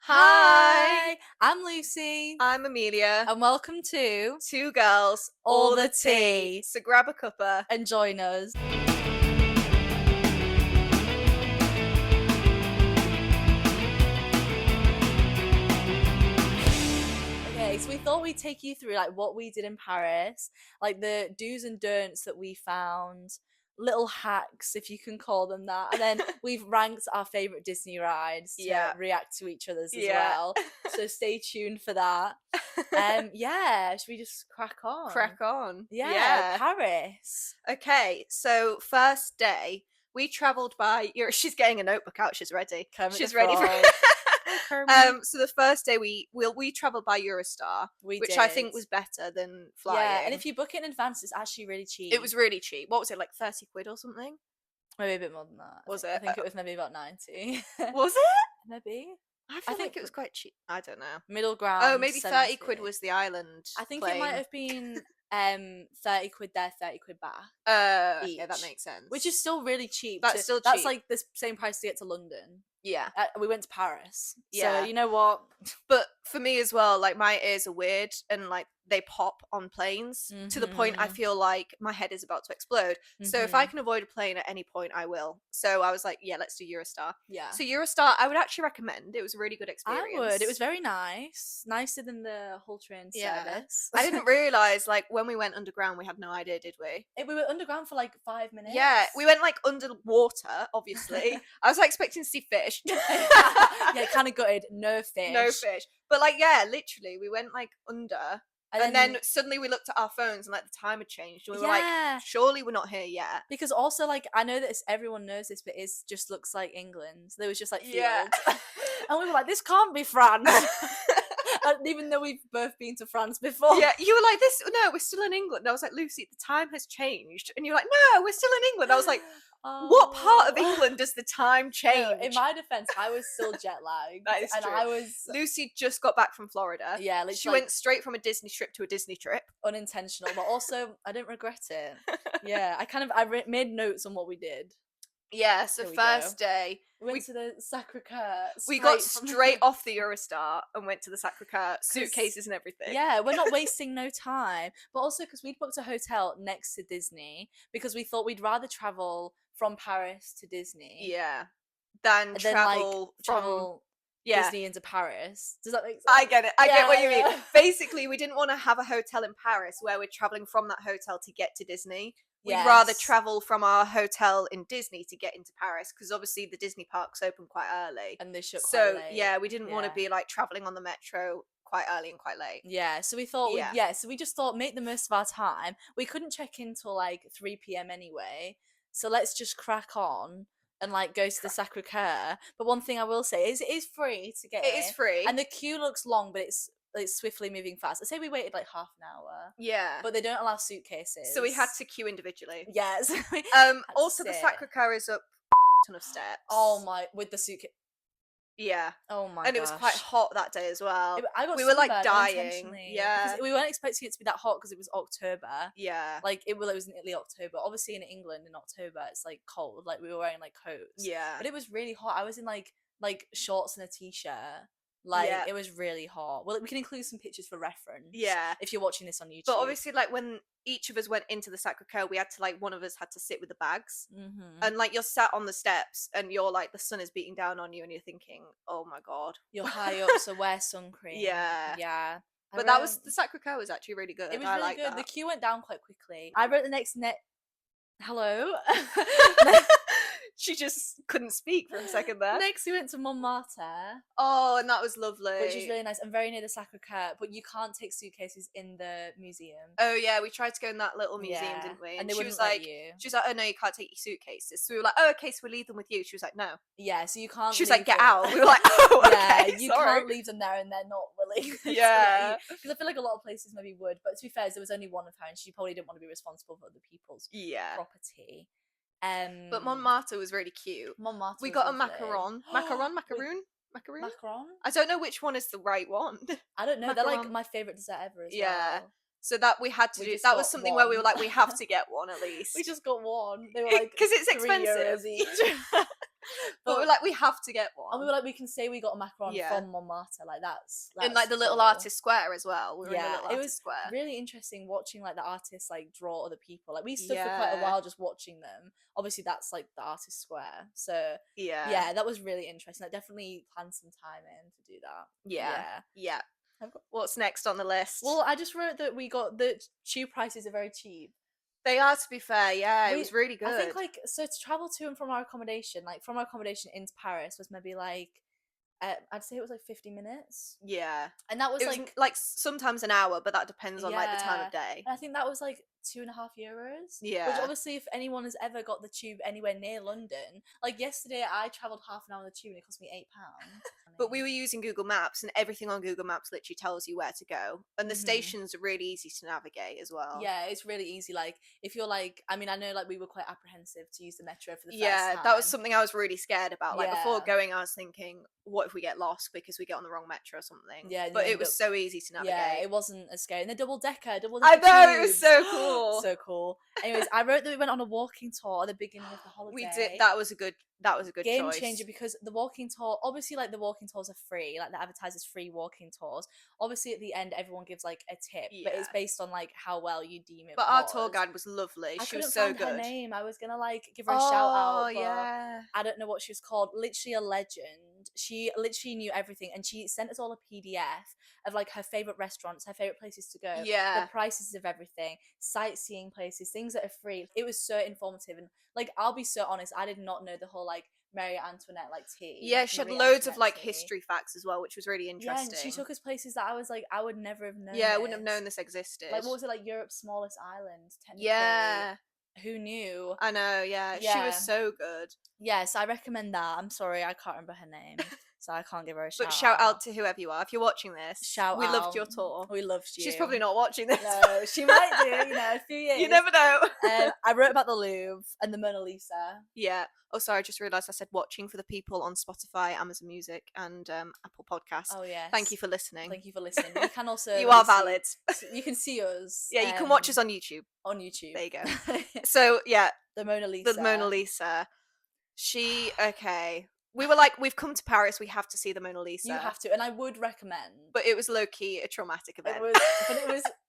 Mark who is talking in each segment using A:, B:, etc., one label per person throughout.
A: Hi,
B: I'm Lucy,
A: I'm Amelia.
B: and welcome to
A: Two girls,
B: All
A: all
B: the
A: the tea.
B: Tea.
A: So grab a cuppa.
B: and join us. Okay, so we thought we'd take you through like what we did in Paris, like the do's and don'ts that we found, little hacks if you can call them that, and then we've ranked our favorite Disney rides to
A: Yeah.
B: react to each other's as
A: Yeah.
B: well. So stay tuned for that. Yeah, should we just crack on?
A: Crack on.
B: Yeah, Paris.
A: Okay, so first day, we travelled by. She's getting a notebook out. She's ready.
B: Kermit
A: She's
B: the
A: ready for.
B: Frog. Kermit.
A: So the first day we travelled by Eurostar,
B: We
A: which
B: did.
A: I think was better than flying.
B: Yeah, and if you book it in advance, it's actually really cheap.
A: It was really cheap. What was it, like 30 quid or something?
B: maybe a bit more than that.
A: Was
B: I
A: it?
B: think it was maybe about 90.
A: Was it?
B: Maybe.
A: I feel
B: think
A: like it was quite cheap. I don't know.
B: Middle ground.
A: Oh, maybe 30
B: 70.
A: quid was the island.
B: I think
A: plane.
B: it might have been 30 quid there, 30 quid back.
A: Yeah, that
B: each,
A: makes sense.
B: Which is still really cheap.
A: That's still
B: That's
A: cheap.
B: like the same price to get to London.
A: Yeah.
B: We went to Paris.
A: Yeah.
B: So you know what?
A: But for me as well, like my ears are weird and like they pop on planes to the point I
B: Mhm.
A: feel like my head is about to explode. So if I can avoid a plane at any point, I will. So I was like, yeah, let's do Eurostar.
B: Yeah.
A: So Eurostar, I would actually recommend. It was a really good experience.
B: I would. It was very nice. Nicer than the whole train
A: Yeah.
B: service.
A: I didn't realise, like, when we went underground, we had no idea, did we?
B: We were underground for like 5 minutes.
A: Yeah, we went like underwater, obviously. I was like expecting to see fish.
B: Yeah, kind of gutted. No fish.
A: No fish. But like, yeah, literally, we went like under. And then suddenly we looked at our phones and like the time had changed. And we were like, surely we're not here yet.
B: Because also, like, I know that everyone knows this, but it just looks like England. There was just like fields.
A: Yeah.
B: And we were like, this can't be France. Even though we've both been to France before.
A: Yeah, you were like, no, we're still in England. And I was like, Lucy, the time has changed. And you were like, no, we're still in England. I was like, what part of England does the time change?
B: No, in my defense, I was still jet lagged.
A: That is true. Lucy just got back from Florida.
B: Yeah, literally,
A: she went straight from a Disney trip to a Disney trip.
B: Unintentional, but also I didn't regret it. Yeah, I made notes on what we did.
A: Yeah, so first day
B: we went to the Sacré-Cœur.
A: We got straight off the Eurostar and went to the Sacré-Cœur, suitcases and everything.
B: Yeah, we're not wasting no time. But also because we'd booked a hotel next to Disney because we thought we'd rather travel from Paris to Disney.
A: Yeah. Than travel from
B: Disney into Paris. Does that make sense?
A: I get it. I get what you mean. Basically, we didn't want to have a hotel in Paris where we're traveling from that hotel to get to Disney. We'd rather travel from our hotel in Disney to get into Paris because obviously the Disney parks open quite early.
B: And they shut quite late.
A: Yeah, we didn't want to be like traveling on the metro quite early and quite late.
B: Yeah, so we thought, so we just thought make the most of our time. We couldn't check in till like 3 p.m. anyway, so let's just crack on and like go to the Sacré-Cœur. But one thing I will say is it is free to get in.
A: It is free.
B: And the queue looks long, but it's swiftly moving fast. I say we waited like half an hour.
A: Yeah.
B: But they don't allow suitcases.
A: So we had to queue individually.
B: Yes.
A: Also the Sacré-Cœur is up a ton of steps.
B: Oh my, with the suitcase.
A: Yeah.
B: Oh my
A: And it was quite hot that day as well. We were like dying. Yeah.
B: We weren't expecting it to be that hot because it was October.
A: Yeah.
B: Like it was in Italy October. Obviously in England in October it's like cold. Like we were wearing like coats.
A: Yeah.
B: But it was really hot. I was in like shorts and a t-shirt. Like it was really hot. Well, we can include some pictures for reference. Yeah. If you're watching this on YouTube.
A: But obviously, like when each of us went into the Sacré-Cœur, we had to one of us had to sit with the bags, and like you're sat on the steps, and you're like the sun is beating down on you, and you're thinking, oh my god,
B: you're high up, so wear sun cream.
A: Yeah.
B: Yeah.
A: But that was the Sacré-Cœur was actually really good.
B: It was really good.
A: That.
B: The queue went down quite quickly. I wrote the next Hello.
A: She just couldn't speak for a second there.
B: Next, we went to Montmartre.
A: Oh, and that was lovely.
B: Which is really nice and very near the Sacré-Cœur, but you can't take suitcases in the museum.
A: Oh yeah, we tried to go in that little museum, didn't we?
B: And they
A: she
B: wouldn't
A: was like,
B: let you.
A: She was like, oh no, you can't take your suitcases. So we were like, oh okay, so we'll leave them with you. She was like, no.
B: Yeah, so you can't.
A: She was like, get out. We were like, oh okay,
B: yeah, you can't leave them there and they're not willing.
A: Yeah,
B: because I feel like a lot of places maybe would, but to be fair, there was only one of her, and she probably didn't want to be responsible for other people's property.
A: But Montmartre was really cute.
B: Montmartre.
A: We got a macaron. Macaron. I don't know which one is the right one.
B: I don't know. Macaron. They're like my favorite dessert ever as well.
A: So that we had to do. That was something where we were like, we have to get one at least.
B: We just got one. They were like,
A: because it's expensive.
B: €3 each.
A: But we're like, we have to get
B: and we
A: one.
B: were like, we can say we got a macaron
A: Yeah.
B: from Montmartre. Like that's
A: In like the little
B: cool.
A: artist square as well. We were in the
B: Yeah,
A: little
B: it
A: artist
B: was
A: square.
B: really interesting watching like the artists like draw other people. Like we stood for quite a while just watching them. Obviously, that's like the artist square. So yeah, that was really interesting. I definitely planned some time in to do that.
A: Yeah.
B: I've got-
A: What's next on the list?
B: Well, I just wrote that we got the tube prices are very cheap.
A: They are, to be fair. Yeah, it was really good.
B: I think like so to travel to and from our accommodation, like from our accommodation into Paris was maybe like I'd say it was like 50 minutes.
A: Yeah.
B: And that was
A: it was like sometimes an hour, but that depends on like the time of day.
B: And I think that was like €2.50.
A: Yeah.
B: Which obviously, if anyone has ever got the tube anywhere near London, like yesterday I travelled half an hour on the tube and it cost me £8.
A: But we were using Google Maps, and everything on Google Maps literally tells you where to go. And the stations are really easy to navigate as well.
B: Yeah, it's really easy. Like, if you're like, I mean, I know like we were quite apprehensive to use the metro for the first time.
A: That was something I was really scared about. Like, before
B: Yeah.
A: going, I was thinking, what if we get lost because we get on the wrong metro or something?
B: Yeah,
A: But it was so easy to navigate.
B: Yeah, it wasn't as scary. And the double decker
A: I know, it was
B: tubes.
A: so cool.
B: So cool. Anyways, I wrote that we went on a walking tour at the beginning of the holiday.
A: We did. That was a good
B: game
A: choice.
B: changer, because the walking tour, obviously, like the walking tours are free, like the advertisers free walking tours. Obviously, at the end, everyone gives like a tip, but it's based on like how well you deem it.
A: But our tour guide was lovely. She was so
B: find
A: good.
B: Her name. I was gonna like give her a shout out.
A: Oh yeah.
B: I don't know what she was called. Literally a legend. She literally knew everything, and she sent us all a PDF of like her favorite restaurants, her favorite places to go, the prices of everything, sightseeing places, things that are free. It was so informative, and like I'll be so honest, I did not know the whole like Marie Antoinette like tea.
A: Yeah, she had loads of like history facts as well, which was really interesting.
B: Yeah, and she took us places that I was like, I would never have known.
A: Yeah, I wouldn't have known this existed.
B: Like, what was it, like Europe's smallest island? Technically.
A: Yeah.
B: Who knew?
A: I know, yeah. She was so good.
B: Yes, I recommend that. I'm sorry, I can't remember her name, so I can't give her a shout out.
A: But shout out to whoever you are. If you're watching this, we loved your tour.
B: We loved you.
A: She's probably not watching this.
B: No, she might do, a few years.
A: You never know.
B: I wrote about the Louvre and the Mona Lisa.
A: Yeah. Oh, sorry, I just realised I said watching for the people on Spotify, Amazon Music, and Apple Podcasts.
B: Oh, yes.
A: Thank you for listening.
B: Thank you for listening. You can also...
A: You are valid.
B: You can see us.
A: Yeah, you can watch us on YouTube.
B: On YouTube.
A: There you go. So, yeah.
B: The Mona Lisa.
A: The Mona Lisa. Okay. We were like, we've come to Paris, we have to see the Mona Lisa.
B: You have to, and I would recommend.
A: But it was low-key a traumatic event.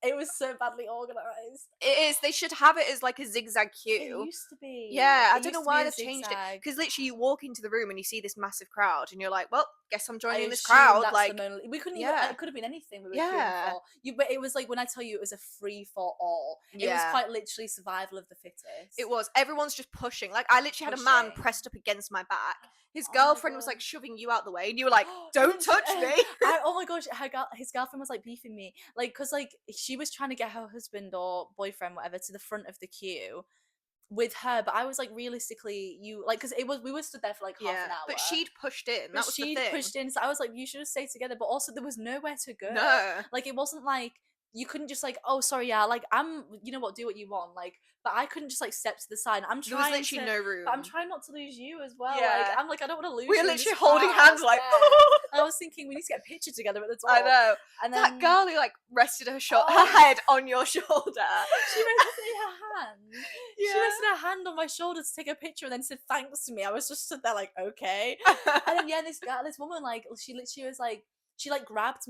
B: It was so badly organised.
A: It is. They should have it as like a zigzag queue.
B: It used to be.
A: Yeah, I don't know why they've changed it. Because literally you walk into the room and you see this massive crowd and you're like, well, guess I'm joining this crowd. Like,
B: we couldn't even, it could have been anything we were queuing for. But it was like, when I tell you it was a free for all, it was quite literally survival of the fittest.
A: It was. Everyone's just pushing. Like, I literally had a man pressed up against my back. His girlfriend was like shoving you out the way, and you were like, "Don't touch me!"
B: Oh my gosh, his girlfriend was like beefing me, like, because like she was trying to get her husband or boyfriend, whatever, to the front of the queue with her, but I was like, realistically, you like, because we were stood there for like half an hour,
A: but she'd pushed in. That was the thing.
B: Pushed in, so I was like, you should have stayed together. But also, there was nowhere to go.
A: No,
B: like it wasn't like. You couldn't just like, oh sorry, yeah, like you know what, do what you want, like, but I couldn't just like step to the side. I'm trying.
A: There was literally no room.
B: But I'm trying not to lose you as well.
A: Yeah.
B: Like, I'm like, I don't want to lose.
A: We
B: you
A: were literally holding hands, like.
B: I was thinking we need to get a picture together at the top.
A: I know.
B: And then
A: that girl who like rested her her head on your shoulder.
B: She rested her hand.
A: Yeah.
B: She rested her hand on my shoulder to take a picture and then said thanks to me. I was just stood there like, okay. And then this woman, like, she literally was like. She like grabbed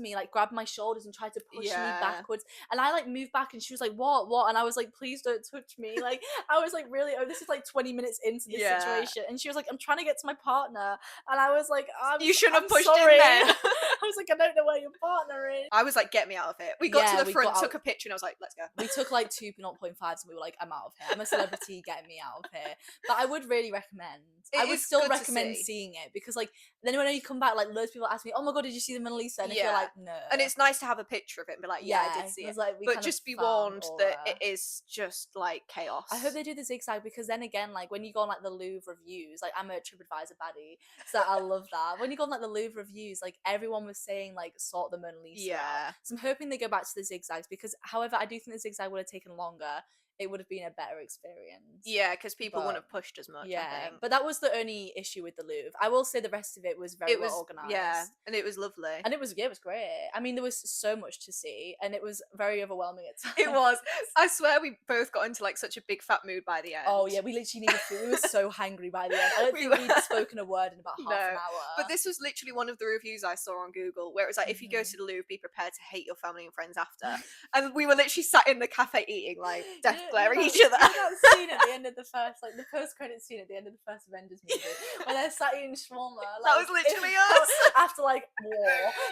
B: my shoulders and tried to push me backwards, and I like moved back, and she was like, what? And I was like, please don't touch me. Like, I was like, really, this is like 20 minutes into this situation, and she was like, I'm trying to get to my partner, and I was like, you shouldn't have pushed in then. I was like, I don't know where your partner is.
A: I was like, get me out of it. We got to the front, took a picture, and I was like, let's go.
B: We took like 2 0.5s, and we were like, I'm out of here. I'm a celebrity, get me out of here. But I would really recommend. I would still recommend seeing it, because like then when you come back, like loads of people ask me, oh my god, did you see the Mona Lisa? And if you're like, no.
A: And it's nice to have a picture of it and be like, I did see it.
B: Like,
A: but just be warned that it is just like chaos.
B: I hope they do the zigzag, because then again, like when you go on like the Louvre reviews, like I'm a TripAdvisor baddie, so I love that. When you go on like the Louvre reviews, like everyone was saying like sort the Mona Lisa out. So I'm hoping they go back to the zigzags, because however I do think the zigzag would have taken longer it would have been a better experience.
A: Yeah, because people wouldn't
B: But
A: have pushed as much, I
B: yeah,
A: think.
B: but that was the only issue with the Louvre. I will say the rest of it was very well organised.
A: Yeah, and it was lovely.
B: And it was great. I mean, there was so much to see, and it was very overwhelming at times.
A: It was. I swear we both got into like such a big fat mood by the end.
B: Oh yeah, we literally needed food. We were so hangry by the end. I don't think we'd spoken a word in about half an hour.
A: But this was literally one of the reviews I saw on Google where it was like, if you go to the Louvre, be prepared to hate your family and friends after. And we were literally sat in the cafe eating, like, death glaring each other.
B: That scene at the end of the first, like the post-credit scene at the end of the first Avengers movie, when they're sat eating shawarma. Like,
A: that was literally us.
B: After like war.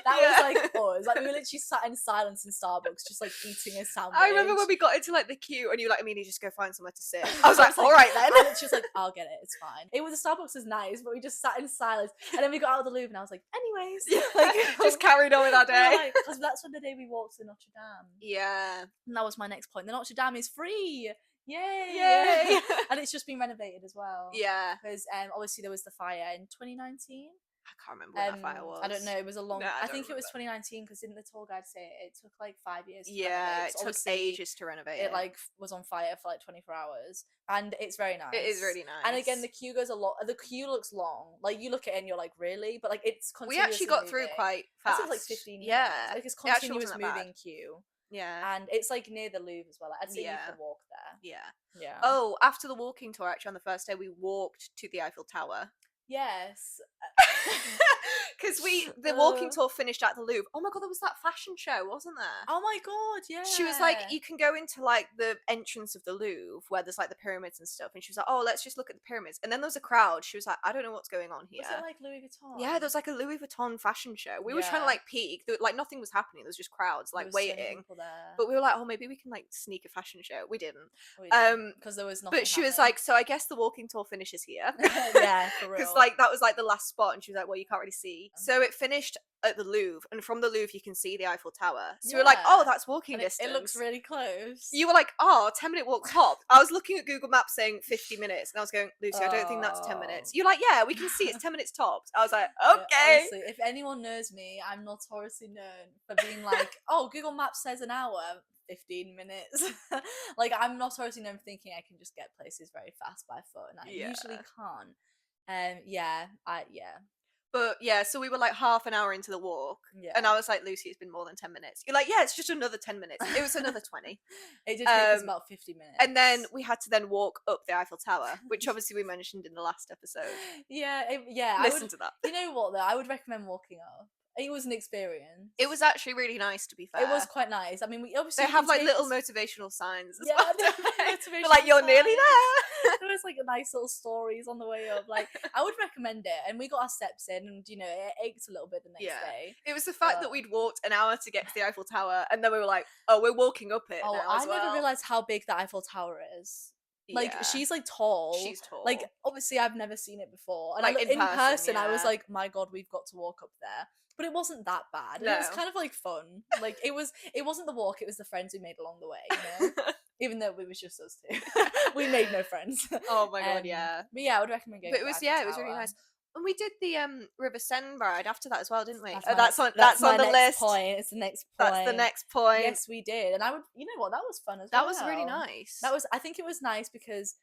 B: That was like us. Like we were literally sat in silence in Starbucks, just like eating a sandwich.
A: I remember when we got into like the queue and you were like, Amelia, just go find somewhere to sit. I was like, all right then.
B: And she was like, I'll get it, it's fine. It was, the Starbucks was nice, but we just sat in silence. And then we got out of the Louvre and I was like, anyways. Like,
A: just carried on with our day.
B: Because that's when the day we walked to Notre Dame.
A: Yeah.
B: And that was my next point. The Notre Dame is free. Yay!
A: Yay!
B: And it's just been renovated as well.
A: Yeah.
B: Because obviously there was the fire in 2019.
A: I can't remember when that fire was.
B: I don't know. It was a long.
A: No,
B: I think it was 2019 because didn't the tour guide say it took like 5 years?
A: Yeah, it took ages to renovate.
B: It like was on fire for like 24 hours, and it's very nice.
A: It is really nice.
B: And again, the queue goes a lot. The queue looks long. Like you look at it and you're like, really? But like it's
A: we actually got through quite fast.
B: It was like 15 minutes.
A: Yeah,
B: like it's continuous moving queue.
A: Yeah,
B: and it's like near the Louvre as well. I'd say you can walk there.
A: Yeah. Oh, after the walking tour, actually on the first day, we walked to the Eiffel Tower.
B: Yes.
A: Because the walking tour finished at the Louvre. Oh my god, there was that fashion show, wasn't there?
B: Oh my god, yeah.
A: She was like, you can go into like the entrance of the Louvre where there's like the pyramids and stuff, and she was like, oh, let's just look at the pyramids. And then there was a crowd. She was like, I don't know what's going on here.
B: Was it like Louis Vuitton?
A: Yeah, there was like a Louis Vuitton fashion show. We were trying to like peek. Like nothing was happening. There was just crowds like waiting.
B: So there.
A: But we were like, oh, maybe we can like sneak a fashion show. We didn't.
B: Because there was nothing.
A: But she was like, so I guess the walking tour finishes here.
B: Yeah, for real.
A: Because like that was like the last spot, and she was like, well, you can't really see. So it finished at the Louvre, and from the Louvre you can see the Eiffel Tower. So we're like, oh, that's walking distance.
B: It looks really close.
A: You were like, oh, 10-minute walk top. I was looking at Google Maps saying 50 minutes, and I was going, Lucy, I don't think that's 10 minutes. You're like, yeah, we can see it's 10 minutes tops. I was like, okay.
B: Yeah, honestly, if anyone knows me, I'm notoriously known for being like, oh, Google Maps says an hour, 15 minutes. Like, I'm notoriously known for thinking I can just get places very fast by foot, and I usually can't. But yeah,
A: so we were like half an hour into the walk, and I was like, Lucy, it's been more than 10 minutes. You're like, yeah, it's just another 10 minutes. It was another 20.
B: It did take us about 50 minutes.
A: And then we had to then walk up the Eiffel Tower, which obviously we mentioned in the last episode. Listen to that.
B: You know what, though? I would recommend walking up. It was an experience.
A: It was actually really nice, to be fair.
B: It was quite nice. I mean, we obviously
A: they have like little motivational signs as well. They're like, you're nearly there.
B: There was like nice little stories on the way up. Like, I would recommend it. And we got our steps in, and you know, it ached a little bit the next day.
A: It was the fact that we'd walked an hour to get to the Eiffel Tower, and then we were like, oh, we're walking up it. now as well.
B: Never realized how big the Eiffel Tower is. Like, she's like tall.
A: She's tall.
B: Like, obviously, I've never seen it before. And
A: like,
B: in person, I was like, my god, we've got to walk up there. But it wasn't that bad. No. It was kind of like fun. Like, it wasn't the walk, it was the friends we made along the way, you know? Even though it was just us two. We made no friends.
A: Oh my god, yeah.
B: But yeah, I would recommend going.
A: But it was really nice. And we did the River Seine ride after that as well, didn't we?
B: That's on the list. It's the next point.
A: That's the next point.
B: Yes, we did. And you know what? That was fun as
A: well.
B: That
A: was really nice.
B: I think it was nice because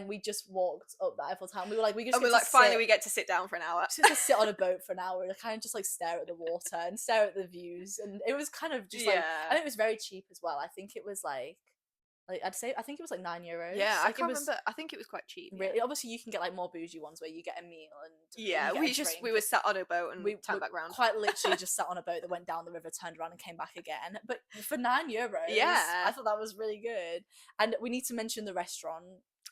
B: we just walked up the Eiffel Tower. We were like,
A: finally we get to sit down for an hour.
B: Just sit on a boat for an hour and kind of just like stare at the water and stare at the views. And it was kind of just like, and it was very cheap as well. I think it was like I think it was like €9.
A: Yeah, I can't remember. I think it was quite cheap.
B: Really, obviously you can get like more bougie ones where you get a meal and
A: we were sat on a boat and we turned back around.
B: Quite literally just sat on a boat that went down the river, turned around and came back again. But for €9, I thought that was really good. And we need to mention the restaurant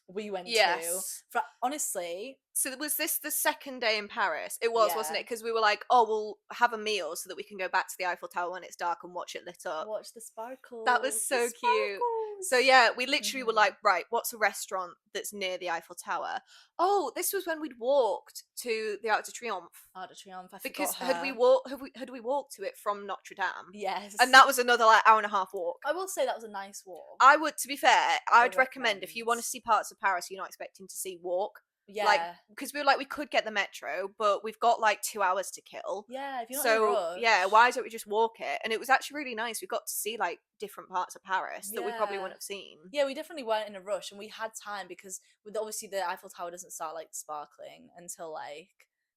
B: we went to. For honestly,
A: so was this the second day in Paris? It was, wasn't it? Because we were like, oh, we'll have a meal so that we can go back to the Eiffel Tower when it's dark and watch it lit up.
B: Watch the sparkles.
A: That was so cute. So yeah, we literally were like, right, what's a restaurant that's near the Eiffel Tower? Oh, this was when we'd walked to the Arc de Triomphe.
B: Arc de Triomphe,
A: because had we walked to it from Notre Dame?
B: Yes.
A: And that was another like hour and a half walk.
B: I will say that was a nice walk.
A: I would, to be fair, I'd recommend if you want to see parts of Paris you're not expecting to see, walk.
B: Yeah.
A: Because we were like, we could get the metro, but we've got like 2 hours to kill.
B: Yeah, if you're not in a rush.
A: Yeah, why don't we just walk it? And it was actually really nice. We got to see like different parts of Paris that we probably
B: Yeah.
A: wouldn't have seen.
B: Yeah, we definitely weren't in a rush, and we had time because with obviously the Eiffel Tower doesn't start like sparkling until like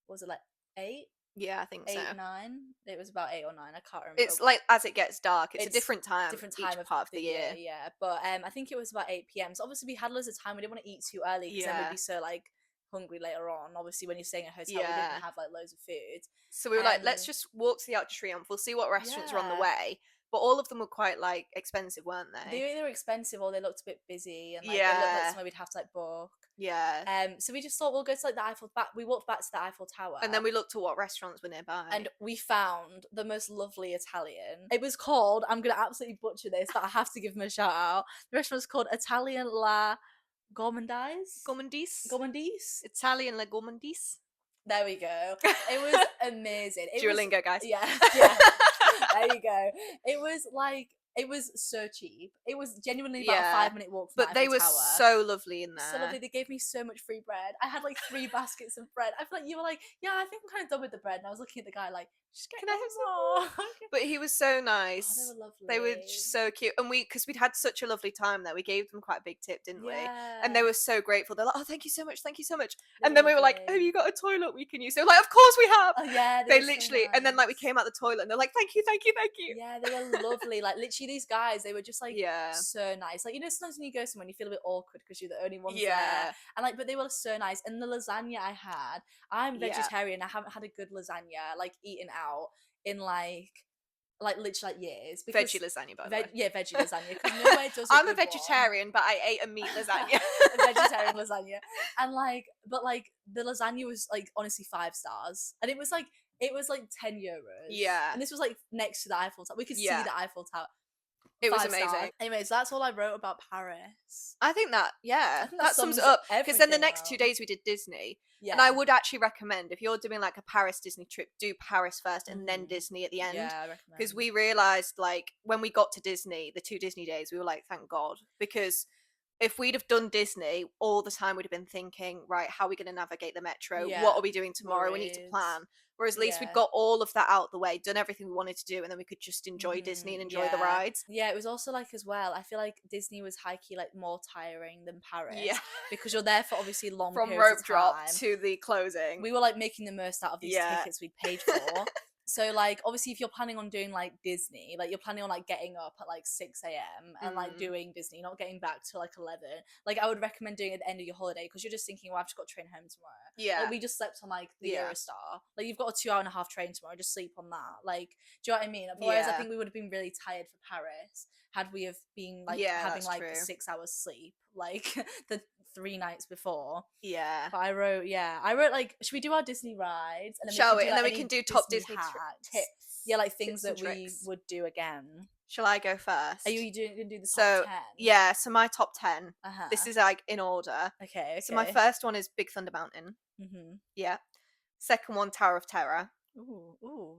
B: what was it, like 8,
A: Yeah, I think so.
B: 9? It was about 8 or 9. I can't remember.
A: It's like as it gets dark, it's a
B: It's
A: different time
B: different time
A: each part of the year.
B: Yeah, but I think it was about 8 p.m. So obviously we had loads of time. We didn't want to eat too early because then we'd be so like hungry later on. Obviously, when you're staying at a hotel, we
A: Yeah.
B: didn't have like loads of food.
A: So we were like, let's just walk to the Arc de Triomphe. We'll see what restaurants are on the
B: Yeah.
A: way. But all of them were quite like expensive, weren't they?
B: They were expensive, or they looked a bit busy, and like they
A: Yeah.
B: looked like somewhere we'd have to like book.
A: Yeah.
B: So we just thought we'll go to like the Eiffel. We walked back to the Eiffel Tower,
A: And then we looked at what restaurants were nearby.
B: and we found the most lovely Italian. It was called, I'm gonna absolutely butcher this, but I have to give them a shout out. The restaurant's called Italian La Gourmandise. Gourmandise.
A: Italian La Gourmandise.
B: There we go. It was amazing.
A: Duolingo, guys.
B: Yeah. There you go. It was so cheap. It was genuinely about a 5-minute walk from
A: But
B: the
A: they
B: Eiffel
A: were
B: Tower.
A: so lovely in there.
B: So lovely. They gave me so much free bread. I had like 3 baskets of bread. I feel like you were like, yeah, I think I'm kind of done with the bread. And I was looking at the guy like, just get
A: Can I have some more? But he was so nice.
B: Oh, they were lovely.
A: They were just so cute. And because we'd had such a lovely time there, we gave them quite a big tip, didn't we? And they were so grateful. They're like, oh, thank you so much. Thank you so much. And then we were like, have you got a toilet we can use? They were like, of course we have.
B: Oh, yeah.
A: They literally, and then like we came out the toilet and they're like, thank you, thank you, thank you.
B: Yeah, they were lovely. Like literally these guys, they were just like so nice. Like, you know, sometimes when you go somewhere and you feel a bit awkward because you're the only ones there. And like, but they were so nice. And the lasagna I had, I'm vegetarian. I haven't had a good lasagna, like eaten out in like literally like years.
A: Veggie lasagna, by the way.
B: Yeah, veggie lasagna. Because nowhere does
A: I'm a vegetarian, but I ate a meat lasagna.
B: A vegetarian lasagna. And like, but like the lasagna was like honestly 5 stars. And it was like 10 euros.
A: Yeah.
B: And this was like next to the Eiffel Tower. We could see the Eiffel Tower.
A: It was
B: 5
A: amazing.
B: stars. Anyways, that's all I wrote about Paris.
A: I think that sums it up. Because then the next 2 days we did Disney. Yeah. And I would actually recommend, if you're doing like a Paris Disney trip, do Paris first and then Disney at the end.
B: Yeah, I recommend.
A: Because we realised, like, when we got to Disney, the 2 Disney days, we were like, thank God. Because if we'd have done Disney, all the time we'd have been thinking, right, how are we going to navigate the metro?
B: Yeah.
A: What are we doing tomorrow? We need to plan. Whereas at least we'd got all of that out the way, done everything we wanted to do, and then we could just enjoy Disney and enjoy the rides.
B: Yeah, it was also like as well, I feel like Disney was high-key like more tiring than Paris.
A: Yeah.
B: Because you're there for obviously long
A: From
B: periods
A: rope
B: of
A: drop
B: time.
A: to the closing.
B: We were like making the most out of these tickets we'd paid for. So like obviously if you're planning on doing like Disney, like you're planning on like getting up at like 6 a.m. and like doing Disney, not getting back till like 11, like I would recommend doing it at the end of your holiday because you're just thinking, well, I've just got to train home tomorrow.
A: Yeah.
B: Like, we just slept on like the Eurostar. Like you've got a 2-hour-and-a-half train tomorrow, just sleep on that. Like, do you know what I mean? Whereas I think we would have been really tired for Paris had we have been like having like 6 hours sleep like the 3 nights before.
A: Yeah.
B: But I wrote like, should we do our Disney rides? And then
A: Shall we?
B: Do,
A: and
B: like,
A: then we can do top Disney
B: tips. Yeah, like things that we would do again.
A: Shall I go first?
B: Are you going to do the top 10?
A: Yeah, so my top 10.
B: Uh-huh.
A: This is like in order.
B: Okay.
A: So my first one is Big Thunder Mountain.
B: Mm-hmm.
A: Yeah. Second one, Tower of Terror.
B: Ooh.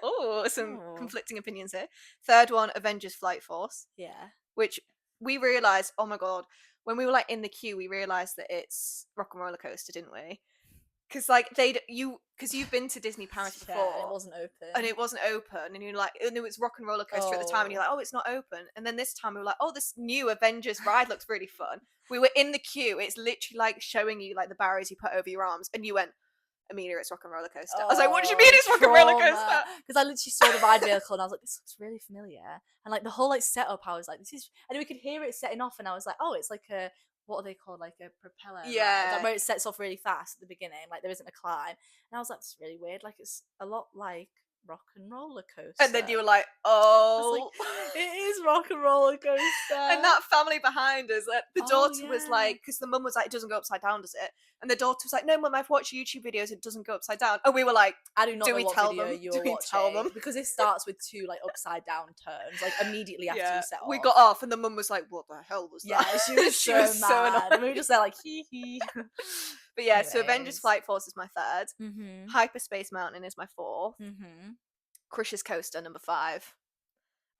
A: Ooh, some conflicting opinions here. Third one, Avengers Flight Force.
B: Yeah.
A: Which we realised, oh my god, when we were like in the queue, we realised that it's Rock and Roller Coaster, didn't we? Because like because you've been to Disney Paris before,
B: and it wasn't open,
A: and you're like, and it was Rock and Roller Coaster at the time, and you're like, oh, it's not open, and then this time we were like, oh, this new Avengers ride looks really fun. We were in the queue; it's literally like showing you like the barriers you put over your arms, and you went, Amelia, it's Rock and Roller Coaster. I was like, what do you mean it's Rock and Roller Coaster?
B: Because I literally saw the ride vehicle and I was like, this looks really familiar, and like the whole like setup, I was like, this is, and then we could hear it setting off, and I was like, oh, it's like a, what are they called, like a propeller?
A: Yeah,
B: like, where it sets off really fast at the beginning, like there isn't a climb, and I was like, it's really weird, like it's a lot like Rock and Roller Coaster.
A: And then you were like, oh,
B: like, it is Rock and Roller Coaster.
A: And that family behind us, the daughter was like, because the mum was like, it doesn't go upside down, does it? And the daughter was like, no, mum, I've watched YouTube videos, it doesn't go upside down. And we were like,
B: I do not know what video
A: them?
B: you're watching. Tell them? Because it starts with 2 like upside down turns, like immediately after you set off.
A: We got off and the mum was like, what the hell was that?
B: Yeah, she was
A: she
B: so
A: was
B: mad.
A: So annoyed.
B: And we were just there like, hee hee.
A: But yeah, so Avengers Flight Force is my 3rd.
B: Mm-hmm.
A: Hyperspace Mountain is my 4th.
B: Mm-hmm.
A: Crush's Coaster, number 5.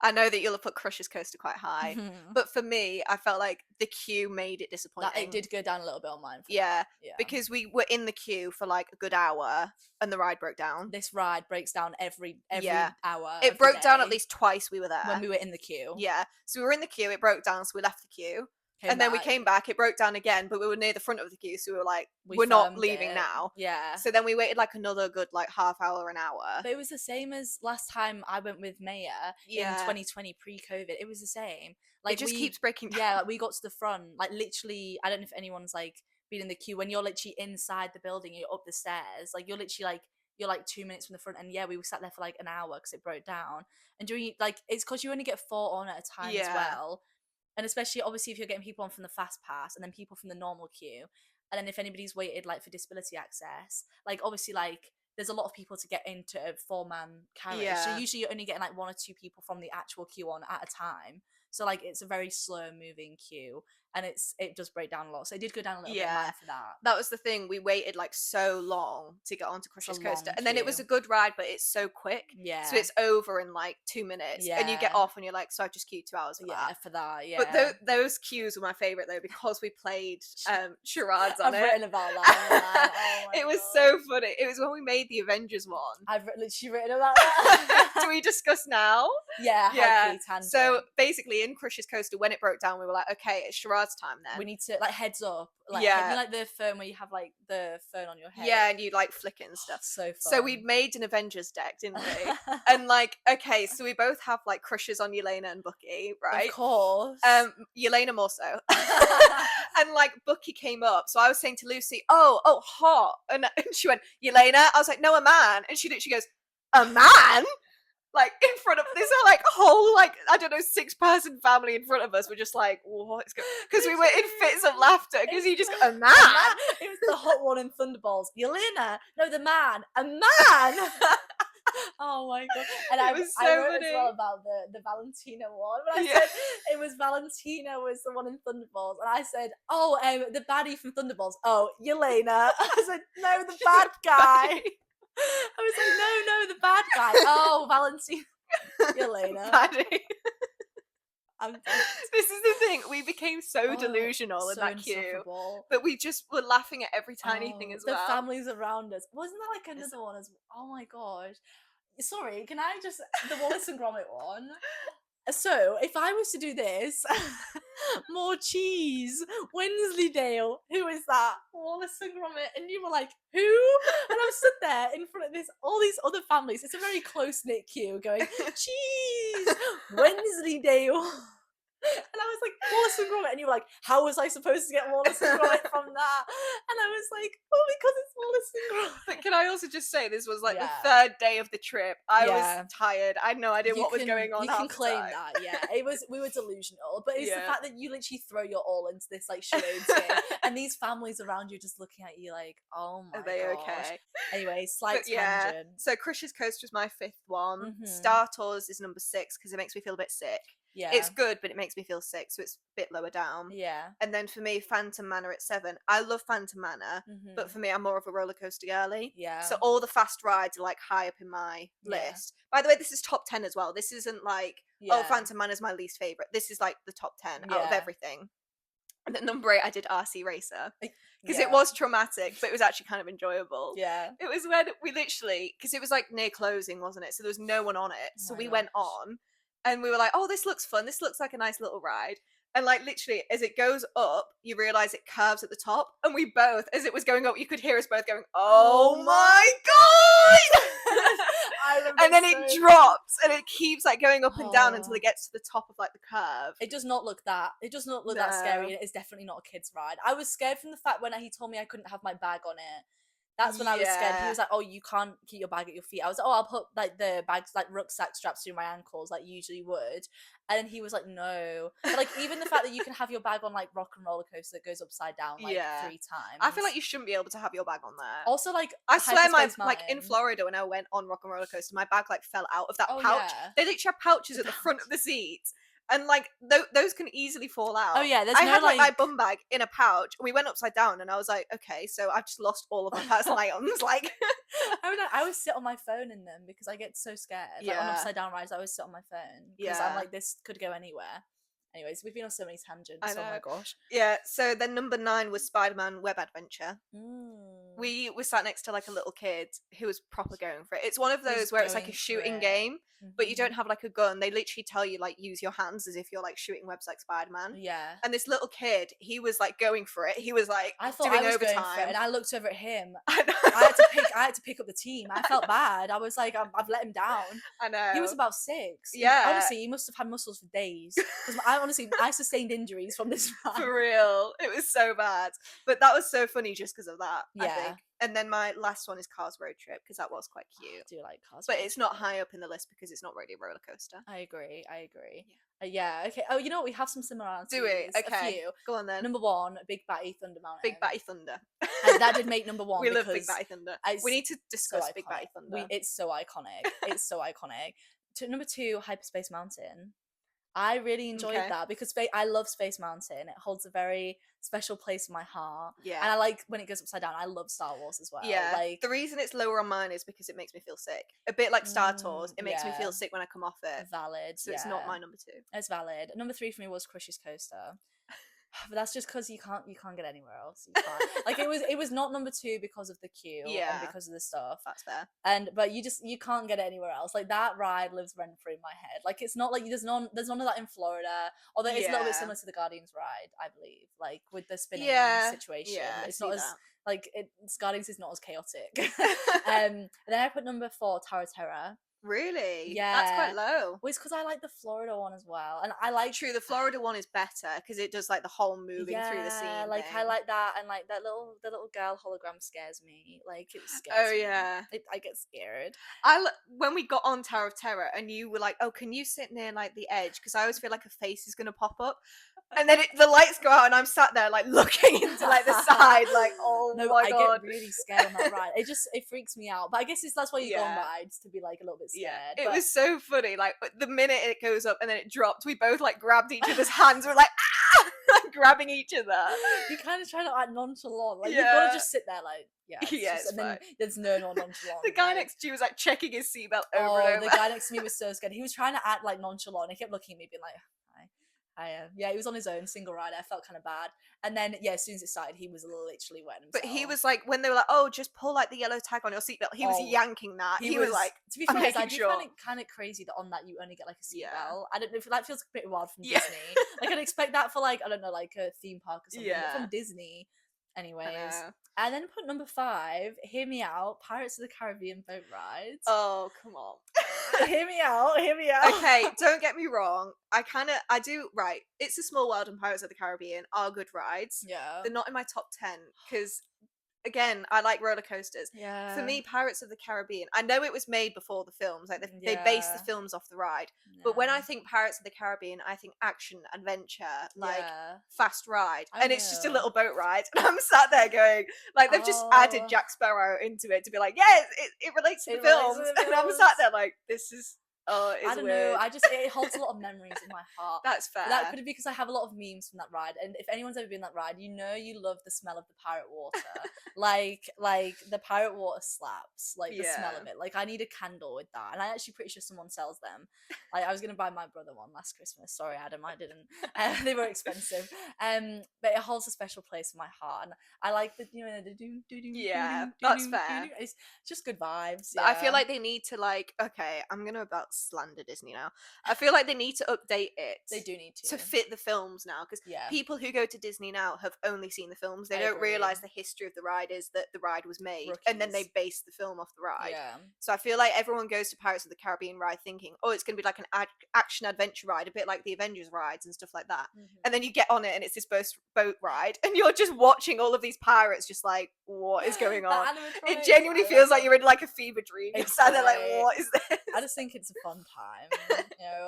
A: I know that you'll have put Crush's Coaster quite high,
B: Mhm.
A: but for me, I felt like the queue made it
B: That
A: disappointing.
B: it did go down a little bit on mine. For
A: Yeah,
B: that. Yeah.
A: because we were in the queue for like a good hour, and the ride broke down.
B: This ride breaks down every
A: Yeah.
B: hour.
A: It
B: of
A: broke
B: the
A: down at
B: day
A: least twice we were there.
B: when we were in the queue.
A: Yeah, so we were in the queue, it broke down, so we left the queue.
B: Came
A: Then we
B: back,
A: came back, it broke down again, but we were near the front of the queue, so we were like,
B: we
A: we're not
B: firmed
A: leaving
B: it.
A: now.
B: Yeah.
A: So then we waited like another good like half hour, an hour.
B: But it was the same as last time I went with Maya in
A: Yeah.
B: 2020 pre-COVID. It was the same. Like
A: It just keeps breaking down.
B: Yeah, like we got to the front, like literally. I don't know if anyone's like been in the queue when you're literally inside the building. You're up the stairs, like you're literally like you're like 2 minutes from the front. And yeah, we sat there for like an hour because it broke down. And during like it's because you only get 4 on at a time as
A: Yeah.
B: well. And especially obviously if you're getting people on from the fast pass and then people from the normal queue, and then if anybody's waited like for disability access, like obviously like there's a lot of people to get into a 4-man carriage. So
A: Yeah.
B: usually you're only getting like 1 or 2 people from the actual queue on at a time. So like it's a very slow moving queue, and it does break down a lot. So it did go down a little bit of mine for that.
A: That was the thing. We waited like so long to get onto Crush's Coaster,
B: long
A: and then it was a
B: queue.
A: good ride, but it's so quick.
B: Yeah.
A: So it's over in like 2 minutes, and you get
B: Yeah.
A: off, and you're like, so I just queued 2 hours for
B: Yeah,
A: that.
B: for that. Yeah.
A: But those queues were my favorite though, because we played charades on
B: I've
A: it.
B: written about that. Oh my
A: It was
B: God.
A: so funny. It was when we made the Avengers one.
B: I've literally written about that.
A: Do we discuss now?
B: Yeah.
A: Yeah.
B: Tangent.
A: So basically, in Crush's Coaster, when it broke down, we were like, okay, it's charades time then.
B: we need to like heads up. Like,
A: Yeah.
B: you know, like the phone where you have like the phone on your head.
A: Yeah, and you like flick it and stuff.
B: So fun.
A: So we made an Avengers deck, didn't we? And like, okay, so we both have like crushes on Yelena and Bucky, right?
B: Of course.
A: Yelena more so. And like Bucky came up, so I was saying to Lucy, "Oh, hot," and she went, "Yelena." I was like, "No, a man," and she literally goes, "A man." Like in front of this like whole like I don't know 6-person family in front of us. We're just like, what is going? Because we were in fits of laughter because he just got a man.
B: It was the hot one in Thunderbolts. Yelena, no, the man, a man. Oh my God! And I
A: was
B: I
A: so
B: wrote
A: funny.
B: as well about the Valentina one. When I
A: Yeah.
B: said it was Valentina was the one in Thunderbolts, and I said, oh, the baddie from Thunderbolts. Oh, Yelena. I said, no, the bad guy. I was like, no, the bad guy. Oh, Valentina. Yelena.
A: Maddie.
B: I'm
A: This is the thing. We became so
B: Oh,
A: delusional in
B: so
A: that queue,
B: insufferable.
A: but we just were laughing at every tiny thing
B: Oh,
A: as
B: the
A: well.
B: families around us. Wasn't there like another one as oh my gosh. Sorry, can I just the Wallace and Gromit one? So if I was to do this, more cheese, Wensleydale, who is that? Wallace and Gromit, and you were like, who? And I'm stood there in front of all these other families. It's a very close knit queue, going cheese, Wensleydale. And I was like, Wallace and Gromit. And you were like, how was I supposed to get Wallace and Gromit from that? And I was like, oh, because it's Wallace and Gromit.
A: But can I also just say, this was like
B: Yeah.
A: the 3rd day of the trip. I
B: Yeah.
A: was tired. I had no idea what was going on.
B: You
A: half
B: can
A: the
B: claim
A: time.
B: that, yeah. We were delusional. But it's the
A: Yeah.
B: fact that you literally throw your all into this like charades game. And these families around you just looking at you like, oh my
A: Are they
B: gosh.
A: okay?
B: Anyway, slight
A: But yeah,
B: tangent.
A: so Crush's Coaster is my 5th one.
B: Mhm.
A: Star Tours is number 6 because it makes me feel a bit sick.
B: Yeah.
A: It's good, but it makes me feel sick, so it's a bit lower down.
B: Yeah.
A: And then for me, Phantom Manor at 7. I love Phantom Manor, but for me, I'm more of a roller coaster girly.
B: yeah.
A: So all the fast rides are like high up in my
B: Yeah.
A: list. By the way, this is top 10 as well. This isn't like,
B: yeah.
A: oh, Phantom Manor is my least favorite. This is like the top 10 out of
B: Yeah.
A: everything. And then number 8, I did RC Racer because
B: Yeah.
A: it was traumatic, but it was actually kind of enjoyable.
B: Yeah.
A: It was when we literally, because it was like near closing, wasn't it? So there was no one on it.
B: Oh
A: So
B: my
A: we went
B: gosh.
A: on and we were like, oh, this looks fun. This looks like a nice little ride. And like literally, as it goes up, you realise it curves at the top. And we both, as it was going up, you could hear us both going, oh my God!
B: I remember
A: And then
B: so-
A: it drops and it keeps like going up and down until
B: Oh.
A: it gets to the top of like the curve.
B: It does not look that. It does not look that scary,
A: No.
B: and it is definitely not a kid's ride. I was scared from the fact when he told me I couldn't have my bag on it. That's when I was scared. He
A: Yeah.
B: was like, "Oh, you can't keep your bag at your feet." I was like, "Oh, I'll put like the bags, like rucksack straps through my ankles, like you usually would." And then he was like, "No." But like even the fact that you can have your bag on like Rock and Roller Coaster that goes upside down like
A: Yeah.
B: 3 times.
A: I feel like you shouldn't be able to have your bag on there.
B: also like
A: I swear my
B: Hyperspace
A: like in
B: Mountain-
A: Florida when I went on Rock and Roller Coaster, my bag like fell out of that
B: Oh,
A: pouch.
B: yeah.
A: They literally have pouches
B: The
A: at the front of the seats. and like those can easily fall out.
B: Oh yeah, there's
A: I
B: no
A: had like
B: like
A: my bum bag in a pouch. We went upside down, and I was like, okay, so I've just lost all of my personal items. Like,
B: I always sit on my phone in them because I get so scared. Like on
A: Yeah.
B: upside down rides, I always sit on my phone because I'm
A: Yeah.
B: like, this could go anywhere. Anyways, we've been on so many tangents.
A: I
B: Oh my
A: know.
B: gosh.
A: Yeah. So then number 9 was Spider-Man Web Adventure.
B: Mm.
A: We were sat next to like a little kid who was proper going for it. It's one of
B: Who's
A: those where it's like a
B: going for
A: shooting
B: it.
A: game, but you
B: Mhm.
A: don't have like a gun. They literally tell you like use your hands as if you're like shooting webs like Spider-Man.
B: Yeah.
A: And this little kid, he was like going for it. He was like
B: I thought
A: doing
B: I was
A: overtime.
B: going for it, and I looked over at him.
A: I know.
B: I had to pick up the team. I felt bad. I was like, I've let him down.
A: I know.
B: He was about 6.
A: Yeah.
B: Honestly, he must have had muscles for days. Because I sustained injuries from this ride.
A: For real. It was so bad. But that was so funny just because of that, I
B: Yeah.
A: think. And then my last one is Cars Road Trip because that was quite cute.
B: I do like Cars.
A: But
B: Road
A: it's not
B: Trip.
A: high up in the list because it's not really a roller coaster.
B: I agree. Yeah. Okay. Oh, you know what? We have some similarities.
A: Do we?
B: A
A: Okay.
B: few.
A: Go on then.
B: Number 1, Big Batty Thunder Mountain.
A: Big Batty Thunder.
B: And that did make number 1.
A: We love Big
B: because
A: Batty Thunder.
B: it's
A: We need to
B: so
A: discuss Big Batty
B: iconic.
A: Thunder.
B: It's so iconic. It's so iconic. Number 2, Hyperspace Mountain. I really enjoyed
A: Okay.
B: that because I love Space Mountain. It holds a very special place in my heart.
A: Yeah.
B: And I like when it goes upside down. I love Star Wars as well.
A: Yeah.
B: Like
A: The reason it's lower on mine is because it makes me feel sick. A bit like Star Tours. It makes me
B: yeah.
A: feel sick when I come off it.
B: valid.
A: So it's not my number 2.
B: It's valid. Number 3 for me was Crush's Coaster. But that's just because you can't get anywhere else. You can't. Like it was not number 2 because of the queue
A: Yeah.
B: and because of the stuff.
A: That's fair.
B: But you can't get it anywhere else. Like that ride lives rent free in my head. Like it's not like there's none of that in Florida. Although it's a little bit
A: Yeah.
B: similar to the Guardians ride, I believe. Like with the spinning
A: Yeah.
B: situation.
A: Yeah, I
B: It's
A: see
B: not as
A: that.
B: like Guardians is not as chaotic. And then I put number 4, Tower of Terror.
A: Really?
B: Yeah.
A: That's quite low.
B: Well, it's because I like the Florida one as well, and I like
A: True, the Florida one is better because it does like the whole moving through the scene.
B: like I
A: thing.
B: like that, and like the little girl hologram scares me. Like it scares
A: Oh
B: me.
A: yeah.
B: I get scared.
A: When we got on Tower of Terror and you were like, "Oh, can you sit near like the edge?" Because I always feel like a face is gonna pop up, and then the lights go out and I'm sat there like looking into like the side, like, "Oh
B: No,
A: my
B: I
A: god."
B: get really scared on that ride. It freaks me out. But I guess that's why you go on
A: Yeah.
B: rides, to be like a little bit scared.
A: Yeah, it
B: but
A: was so funny. Like the minute it goes up and then it dropped, we both like grabbed each other's hands. We're like, ah, like grabbing each other.
B: you kind of try to act nonchalant. Like you've
A: Yeah.
B: got to just sit there, like it's
A: Yeah,
B: just,
A: it's
B: and then
A: fine.
B: there's no nonchalant.
A: The guy
B: like,
A: next to you was like checking his seatbelt over
B: oh,
A: and over.
B: the guy next to me was so scared. He was trying to act like nonchalant. He kept looking at me, being like, yeah, he was on his own, single rider. I felt kind of bad. And then, yeah, as soon as it started, he was literally wetting himself.
A: But he was like, when they were like, "Oh, just pull like the yellow tag on your seatbelt," he was
B: Oh,
A: yanking that. He was like,
B: to be
A: I'm
B: fair, I
A: making
B: do
A: sure.
B: find it kind of crazy that on that you only get like a seatbelt.
A: Yeah.
B: I don't know if that feels a bit wild from
A: Yeah.
B: Disney. Like I'd expect that for like, I don't know, like a theme park or something. But
A: Yeah.
B: from Disney. Anyways.
A: know.
B: And then put number 5, hear me out, Pirates of the Caribbean boat rides.
A: "Oh, come on."
B: Hear me out.
A: Okay, don't get me wrong. I do, right. It's a Small World and Pirates of the Caribbean are good rides.
B: Yeah.
A: They're not in my top 10 because, again, I like roller coasters.
B: Yeah.
A: For me, Pirates of the Caribbean, I know it was made before the films. Like they based the
B: Yeah.
A: films off the ride. But when I
B: Yeah.
A: think Pirates of the Caribbean, I think action, adventure, like
B: Yeah.
A: fast ride,
B: I
A: and it's just a
B: know.
A: little boat ride. And I'm sat there going, like they've just added
B: Oh.
A: Jack Sparrow into it to be like, yeah, it relates to
B: It
A: the
B: relates
A: films.
B: to the
A: And I'm
B: films.
A: sat there like, this is it's
B: I don't
A: weird.
B: know. It holds a lot of memories in my heart.
A: That's fair.
B: That could be because I have a lot of memes from that ride, and if anyone's ever been on that ride, you know you love the smell of the pirate water. like the pirate water slaps, like the smell of
A: Yeah.
B: it. Like I need a candle with that, and I'm actually pretty sure someone sells them. Like I was gonna buy my brother one last Christmas. Sorry, Adam, I didn't. They were expensive. But it holds a special place in my heart, and I like the the
A: Yeah, that's fair.
B: It's just good vibes.
A: But I feel
B: yeah.
A: like they need to okay, I'm gonna about slander Disney now. I feel like they need to update it.
B: They do need
A: to fit the films now because
B: Yeah.
A: people who go to Disney now have only seen the films. They
B: I
A: don't
B: agree.
A: realize the history of the ride is that the ride was made and then they
B: Rookies.
A: base the film off the ride.
B: Yeah.
A: So I feel like everyone goes to Pirates of the Caribbean ride thinking, oh, it's going to be like an action adventure ride, a bit like the Avengers rides and stuff like that. And then you get on it and it's this boat ride and you're just watching all of these pirates just like, what is going
B: The
A: on? It
B: animatronics,
A: genuinely
B: I
A: feels
B: love
A: like
B: them.
A: you're in like a fever dream. You're
B: It's
A: sat there like,
B: great.
A: what is this?
B: I just think it's a fun time.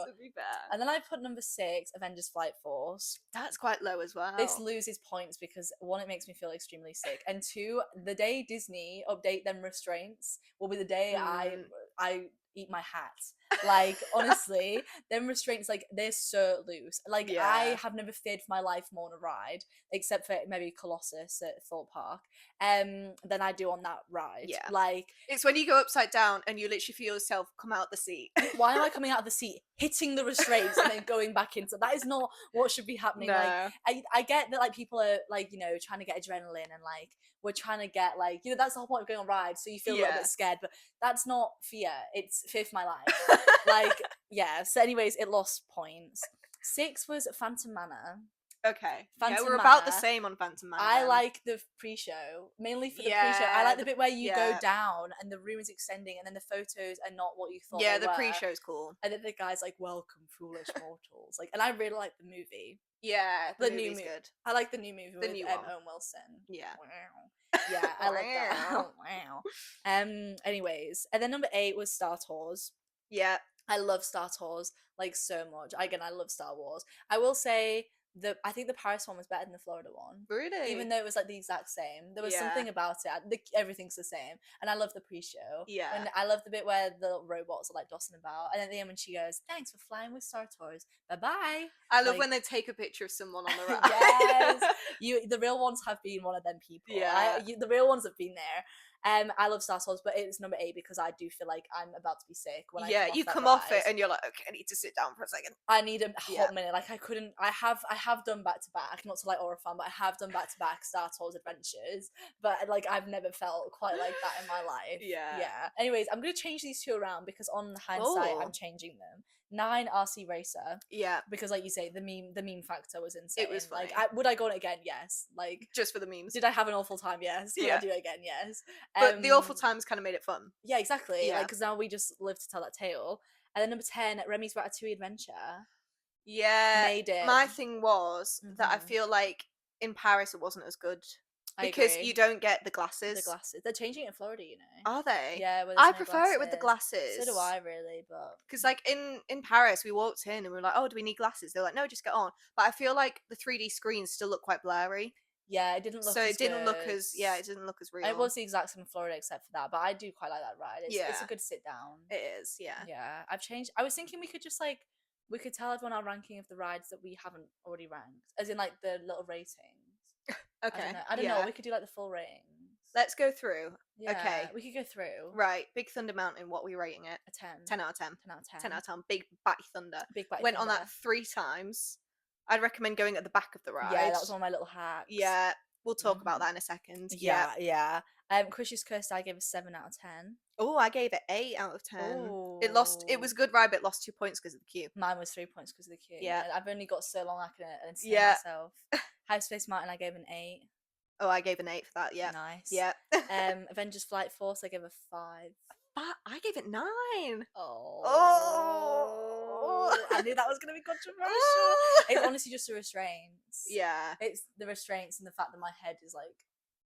A: To be fair.
B: And then I put number 6, Avengers Flight Force.
A: That's quite low as well.
B: This loses points because 1, it makes me feel extremely sick, and 2, the day Disney update them restraints will be the day I eat my hat. Like, honestly, them restraints, like, they're so loose. Like, I
A: Yeah.
B: have never feared for my life more on a ride, except for maybe Colossus at Thorpe Park, than I do on that ride.
A: Yeah.
B: Like,
A: It's when you go upside down and you literally feel yourself come out the seat.
B: why am I coming out of the seat, hitting the restraints, and then going back into? That is not what should be happening. Like,
A: No.
B: I get that, like, people are, like, you know, trying to get adrenaline, and, like, we're trying to get, like, you know, that's the whole point of going on rides, so you feel a little
A: Yeah.
B: bit scared, but that's not fear. It's fear for my life. Like, yeah. So, anyways, it lost points. 6 was Phantom Manor.
A: Okay. Yeah,
B: Phantom
A: we're about the
B: Manor.
A: same on Phantom Manor.
B: I
A: then.
B: like the pre-show, mainly for the pre-show. I
A: Yeah,
B: like the bit where you go
A: yeah.
B: down and the room is extending, and then the photos are not what you thought
A: Yeah,
B: they
A: the
B: were.
A: pre-show's cool.
B: And then the guy's like, "Welcome, foolish mortals." Like, and I really like the movie.
A: Yeah,
B: The
A: the
B: new
A: movie's
B: movie.
A: good.
B: I like the new movie
A: The
B: with
A: new one.
B: Owen Wilson.
A: Yeah.
B: Wow. Yeah, I love that.
A: Wow.
B: Wow. Anyways, and then number 8 was Star Tours.
A: Yeah.
B: I love Star Tours, like, so much. Again, I love Star Wars. I will say I think the Paris one was better than the Florida one.
A: Really?
B: Even though it was like the exact same, there was
A: Yeah.
B: something about it. Everything's the same, and I love the pre-show.
A: Yeah.
B: When I love the bit where the robots are like dossing about, and at the end when she goes, "Thanks for flying with Star Tours. Bye bye."
A: I love
B: Like,
A: when they take a picture of someone on the ride.
B: yes, the real ones have been one of them people.
A: Yeah.
B: The real ones have been there. I love Star Tours, but it's number 8 because I do feel like I'm about to be sick when I
A: Yeah,
B: come off
A: you
B: that
A: come off
B: ride.
A: it and you're like, okay, I need to sit down for a second.
B: I need a
A: Yeah.
B: hot minute. Like, I couldn't. I have done back to back. Not to like Orifan, but I have done back to back Star Tours adventures. But like, I've never felt quite like that in my life.
A: Yeah.
B: Yeah. Anyways, I'm gonna change these 2 around because on hindsight,
A: Oh.
B: I'm changing them. 9 RC Racer,
A: Yeah,
B: because like you say, the meme factor was insane.
A: it was funny.
B: Like, would I go on it again? Yes. Like,
A: Just for the memes.
B: did I have an awful time? Yes. Would I
A: Yeah.
B: do it again? Yes.
A: But the awful times kind of made it fun.
B: Yeah, exactly.
A: Yeah.
B: Like, because now we just live to tell that tale. And then number 10, Remy's Ratatouille Adventure.
A: Yeah.
B: Made it.
A: My thing was that I
B: Mhm.
A: feel like in Paris it wasn't as good.
B: I
A: Because
B: agree.
A: you don't get the glasses.
B: The glasses. They're changing it in Florida, you know.
A: Are they?
B: Yeah, where
A: I
B: there's no
A: prefer it with the glasses.
B: So do I, really, but
A: Because like in Paris, we walked in and we were like, "Oh, do we need glasses?" They're like, "No, just get on." But I feel like the 3D screens still look quite blurry,
B: yeah, it didn't look.
A: so
B: as
A: it didn't look
B: good.
A: as it didn't look as real.
B: It was the exact same in Florida except for that, but I do quite like that ride. It's a
A: Yeah.
B: good sit down.
A: It is, yeah.
B: Yeah, I've changed. I was thinking we could just like we could tell everyone our ranking of the rides that we haven't already ranked, as in like the little ratings.
A: Okay.
B: I don't know. We could do like the full ratings.
A: Let's go through.
B: Yeah,
A: okay.
B: we could go through.
A: Right, Big Thunder Mountain. What are we rating it?
B: A 10.
A: 10 out of 10.
B: 10 out of 10.
A: 10 out of 10. Big Batty Thunder.
B: Big Batty
A: Went on
B: Thunder.
A: that 3 times. I'd recommend going at the back of the ride.
B: Yeah, that was one of my little hacks.
A: Yeah, we'll talk about
B: Mhm.
A: that in a second.
B: Yeah. Crush's Curse, I gave a 7 out of 10.
A: Oh, I gave it 8 out of 10. It was a
B: Ooh.
A: good ride, but it lost 2 points because of the queue.
B: Mine was 3 points because of the queue.
A: Yeah.
B: I've only got so long I can entertain
A: Yeah.
B: myself. High Space Mountain, I gave an 8.
A: Oh, I gave an 8 for that, yeah.
B: Nice.
A: Yeah.
B: Avengers Flight Force, I gave a 5.
A: But I gave it 9.
B: Oh.
A: Oh.
B: I knew that was going to be controversial. It's honestly just the restraints.
A: Yeah.
B: It's the restraints and the fact that my head is like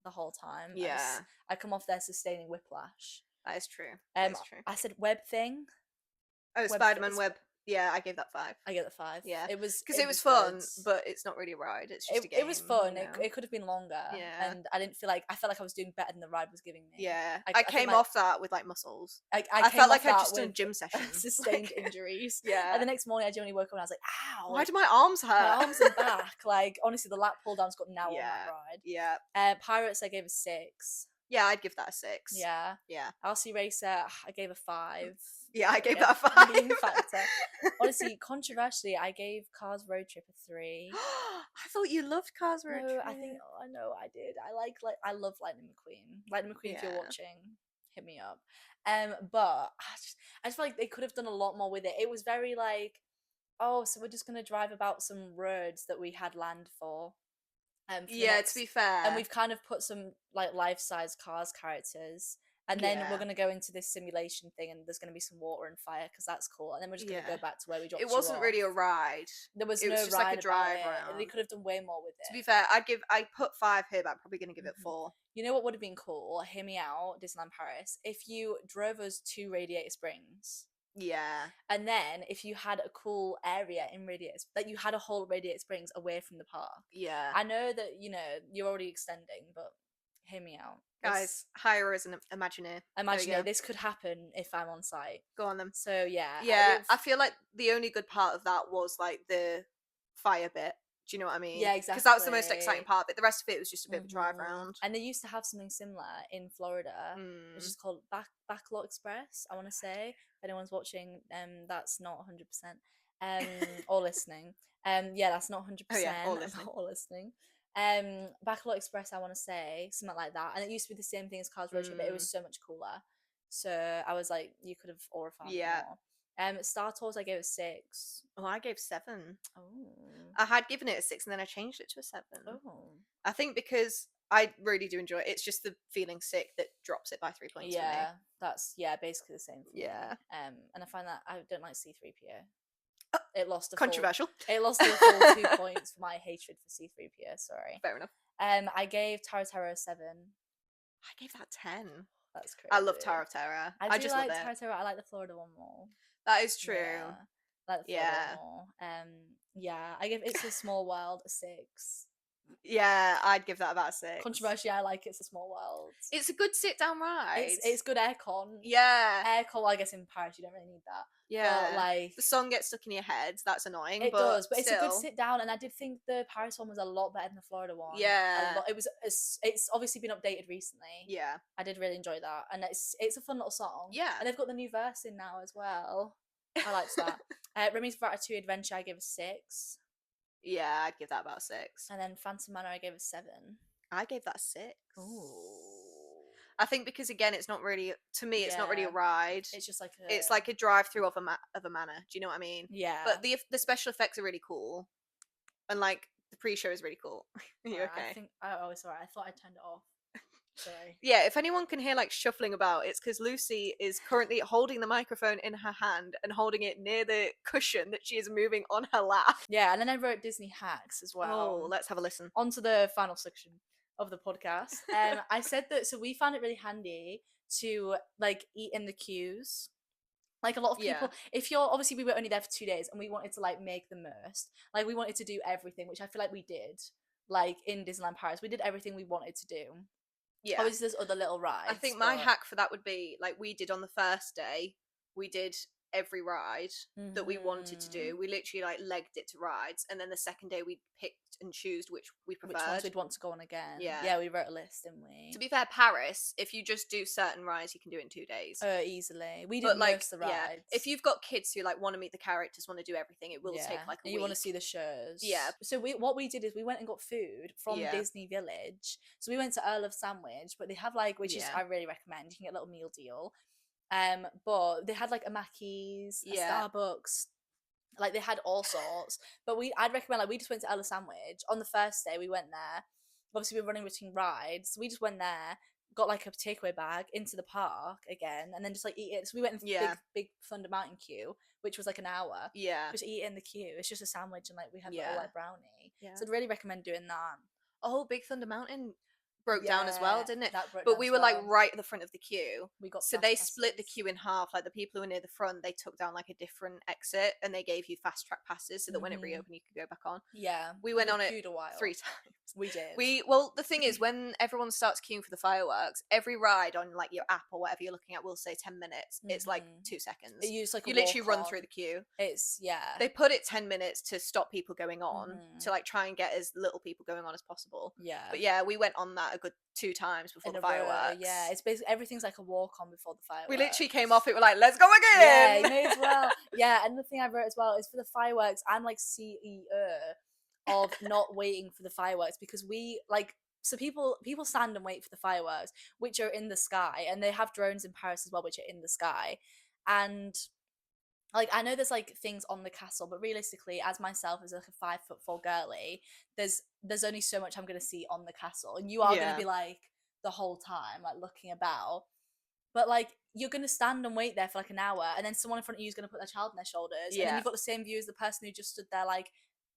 B: the whole time.
A: Yeah.
B: I come off there sustaining whiplash.
A: That is true. That is true.
B: I said web thing.
A: Oh,
B: Web
A: Spider-Man
B: Fits.
A: Web. Yeah, I gave that 5.
B: I get the 5.
A: Yeah.
B: It was
A: Because it was fun,
B: good.
A: but it's not really a ride. It's just a game.
B: It was fun.
A: you
B: It,
A: know?
B: it could have been longer.
A: Yeah.
B: And I felt like I was doing better than the ride was giving me.
A: Yeah.
B: I
A: I
B: think,
A: came
B: like-
A: off that with like muscles.
B: I
A: I
B: came
A: felt like
B: off
A: I'd
B: that
A: just done a
B: with
A: gym session.
B: sustained
A: Like,
B: injuries.
A: Yeah.
B: And the next morning I genuinely woke up and I was like, ow.
A: Why do my arms hurt?
B: my arms and back? Like, honestly, the lat pull down's got now on
A: Yeah.
B: that ride.
A: Yeah.
B: Pirates, I gave a 6.
A: Yeah, I'd give that a 6.
B: Yeah.
A: Yeah.
B: RC Racer, I gave a 5.
A: Yeah, I gave
B: Yeah,
A: that a 5.
B: Meme factor. Honestly, controversially, I gave Cars Road Trip a 3.
A: I thought you loved Cars Road
B: No,
A: Trip.
B: I know I did. I love Lightning McQueen. Lightning McQueen, if you're
A: Yeah.
B: watching, hit me up. But I just feel like they could have done a lot more with it. It was very like, oh, so we're just gonna drive about some roads that we had land for. For the
A: Yeah,
B: next-
A: to be fair.
B: and we've kind of put some like life-size Cars characters. And then
A: Yeah.
B: we're going to go into this simulation thing and there's going to be some water and fire because that's cool. And then we're just going to
A: Yeah.
B: go back to where we dropped
A: It
B: you
A: wasn't really a
B: off.
A: ride.
B: There was
A: it
B: no
A: was just like a
B: ride
A: drive
B: about it. And they
A: around.
B: could have done way more with it.
A: To be fair, I put 5 here, but I'm probably gonna give it
B: Mhm.
A: 4.
B: You know what would have been cool? Hear me out, Disneyland Paris. If you drove us to Radiator Springs,
A: Yeah.
B: and then if you had a cool area in that you had a whole Radiator Springs away from the park.
A: Yeah.
B: I know that you're already extending, but hear me out.
A: Guys, hire as an Imagineer.
B: Imagineer, this could happen if I'm on site.
A: Go on then.
B: So yeah.
A: Yeah, I feel like the only good part of that was like the fire bit. Do you know what I mean?
B: Yeah, exactly.
A: Because that was the most exciting part of it. The rest of it was just a bit of a drive around.
B: And they used to have something similar in Florida, which is called Backlot Express, I want to say. If anyone's watching, that's not 100%. Or listening. Yeah, that's not 100%.
A: Oh, yeah, or listening.
B: Backlot Express, I want to say, something like that. And it used to be the same thing as Cars Road Trip, but it was so much cooler. So I was like, you could have aurified more. Star Tours, I gave it 6.
A: Oh, I gave 7.
B: Oh.
A: I had given it a 6 and then I changed it to a 7.
B: Oh.
A: I think because I really do enjoy it. It's just the feeling sick that drops it by 3 points for me.
B: Yeah, that's basically the same for me.
A: Yeah.
B: And I find that I don't like C3PO. It lost a
A: controversial.
B: It lost a full 2 points for my hatred for C3PO. Sorry.
A: Fair enough.
B: I gave Tower of Terror a 7.
A: I gave that 10.
B: That's crazy.
A: I love Tower of Terror.
B: I
A: just
B: like
A: love it.
B: Tower of Terror. I like the Florida one more.
A: That is true.
B: Yeah, I like the Florida one more. Yeah, I give It's a Small World a 6.
A: Yeah, I'd give that about a 6.
B: Controversially, I like It's a Small World.
A: It's a good sit-down ride.
B: It's good aircon.
A: Yeah.
B: Aircon, well, I guess in Paris you don't really need that.
A: Yeah.
B: But, like,
A: the song gets stuck in your head. That's annoying.
B: It does, but
A: still.
B: it's a good sit-down, and I did think the Paris one was a lot better than the Florida one.
A: Yeah.
B: It's obviously been updated recently.
A: Yeah.
B: I did really enjoy that, and it's a fun little song.
A: Yeah.
B: And they've got the new verse in now as well. I liked that. Remy's Ratatouille Adventure, I gave a 6.
A: Yeah, I'd give that about a 6.
B: And then Phantom Manor, I gave a 7.
A: I gave that a 6.
B: Ooh.
A: I think because again, it's not really it's not really a ride.
B: It's just like
A: it's like a drive through of a manor. Do you know what I mean?
B: Yeah.
A: But the special effects are really cool, and like the pre-show is really cool. Are you okay?
B: It's alright. I thought I turned it off. Sorry.
A: Yeah, if anyone can hear like shuffling about, it's because Lucy is currently holding the microphone in her hand and holding it near the cushion that she is moving on her lap.
B: Yeah, and then I wrote Disney hacks as well.
A: Oh, let's have a listen.
B: On to the final section of the podcast. I said that, so we found it really handy to like eat in the queues. Like a lot of people, if you're, obviously we were only there for 2 days and we wanted to like make the most, like we wanted to do everything, which I feel like we did, like in Disneyland Paris, we did everything we wanted to do.
A: Yeah.
B: Obviously there's other little rides.
A: I think my hack for that would be, like we did on the first day, we did every ride that we wanted to do. We literally like legged it to rides, and then the second day we picked and chose which we preferred.
B: Which ones we'd want to go on again.
A: Yeah,
B: we wrote a list, didn't we?
A: To be fair, Paris, if you just do certain rides, you can do it in 2 days.
B: Easily. We did most of the rides.
A: If you've got kids who like want to meet the characters, want to do everything, it will take like a week.
B: You want to see the shows.
A: Yeah.
B: So what we did is we went and got food from Disney Village. So we went to Earl of Sandwich, but they have like, which is I really recommend. You can get a little meal deal. But they had like a Mackey's, a Starbucks, like they had all sorts. But I'd recommend, like we just went to Ella Sandwich on the first day. We went there. Obviously, we were running between rides, so we just went there, got like a takeaway bag into the park again, and then just like eat it. So we went in the big Thunder Mountain queue, which was like an hour. Yeah, just eat it in the queue. It's just a sandwich and like we had a little like brownie. Yeah, so I'd really recommend doing that.
A: A whole big Thunder Mountain broke down as well, didn't it?
B: But
A: we were like right at the front of the queue.
B: We got
A: so they split the queue in half. Like the people who were near the front, they took down like a different exit, and they gave you fast track passes so that when it reopened, you could go back on.
B: Yeah,
A: we went on it 3 times.
B: We did.
A: Well, the thing is, when everyone starts queuing for the fireworks, every ride on like your app or whatever you're looking at will say 10 minutes. It's like 2 seconds.
B: You
A: literally run through the queue. They put it 10 minutes to stop people going on, to like try and get as little people going on as possible.
B: Yeah.
A: But yeah, we went on that a good 2 times before the fireworks.
B: Yeah, it's basically everything's like a walk on before the fireworks.
A: We literally came off it. We're like, let's go again.
B: Yeah, you may as well. Yeah, and the thing I wrote as well is for the fireworks, I'm like CEO of not waiting for the fireworks, because we like, so people stand and wait for the fireworks, which are in the sky, and they have drones in Paris as well, which are in the sky. And like, I know there's like things on the castle, but realistically, as myself as like a 5'4" girly, there's only so much I'm gonna see on the castle, and you are gonna be like the whole time like looking about. But like, you're gonna stand and wait there for like an hour, and then someone in front of you is gonna put their child on their shoulders, and then you've got the same view as the person who just stood there like,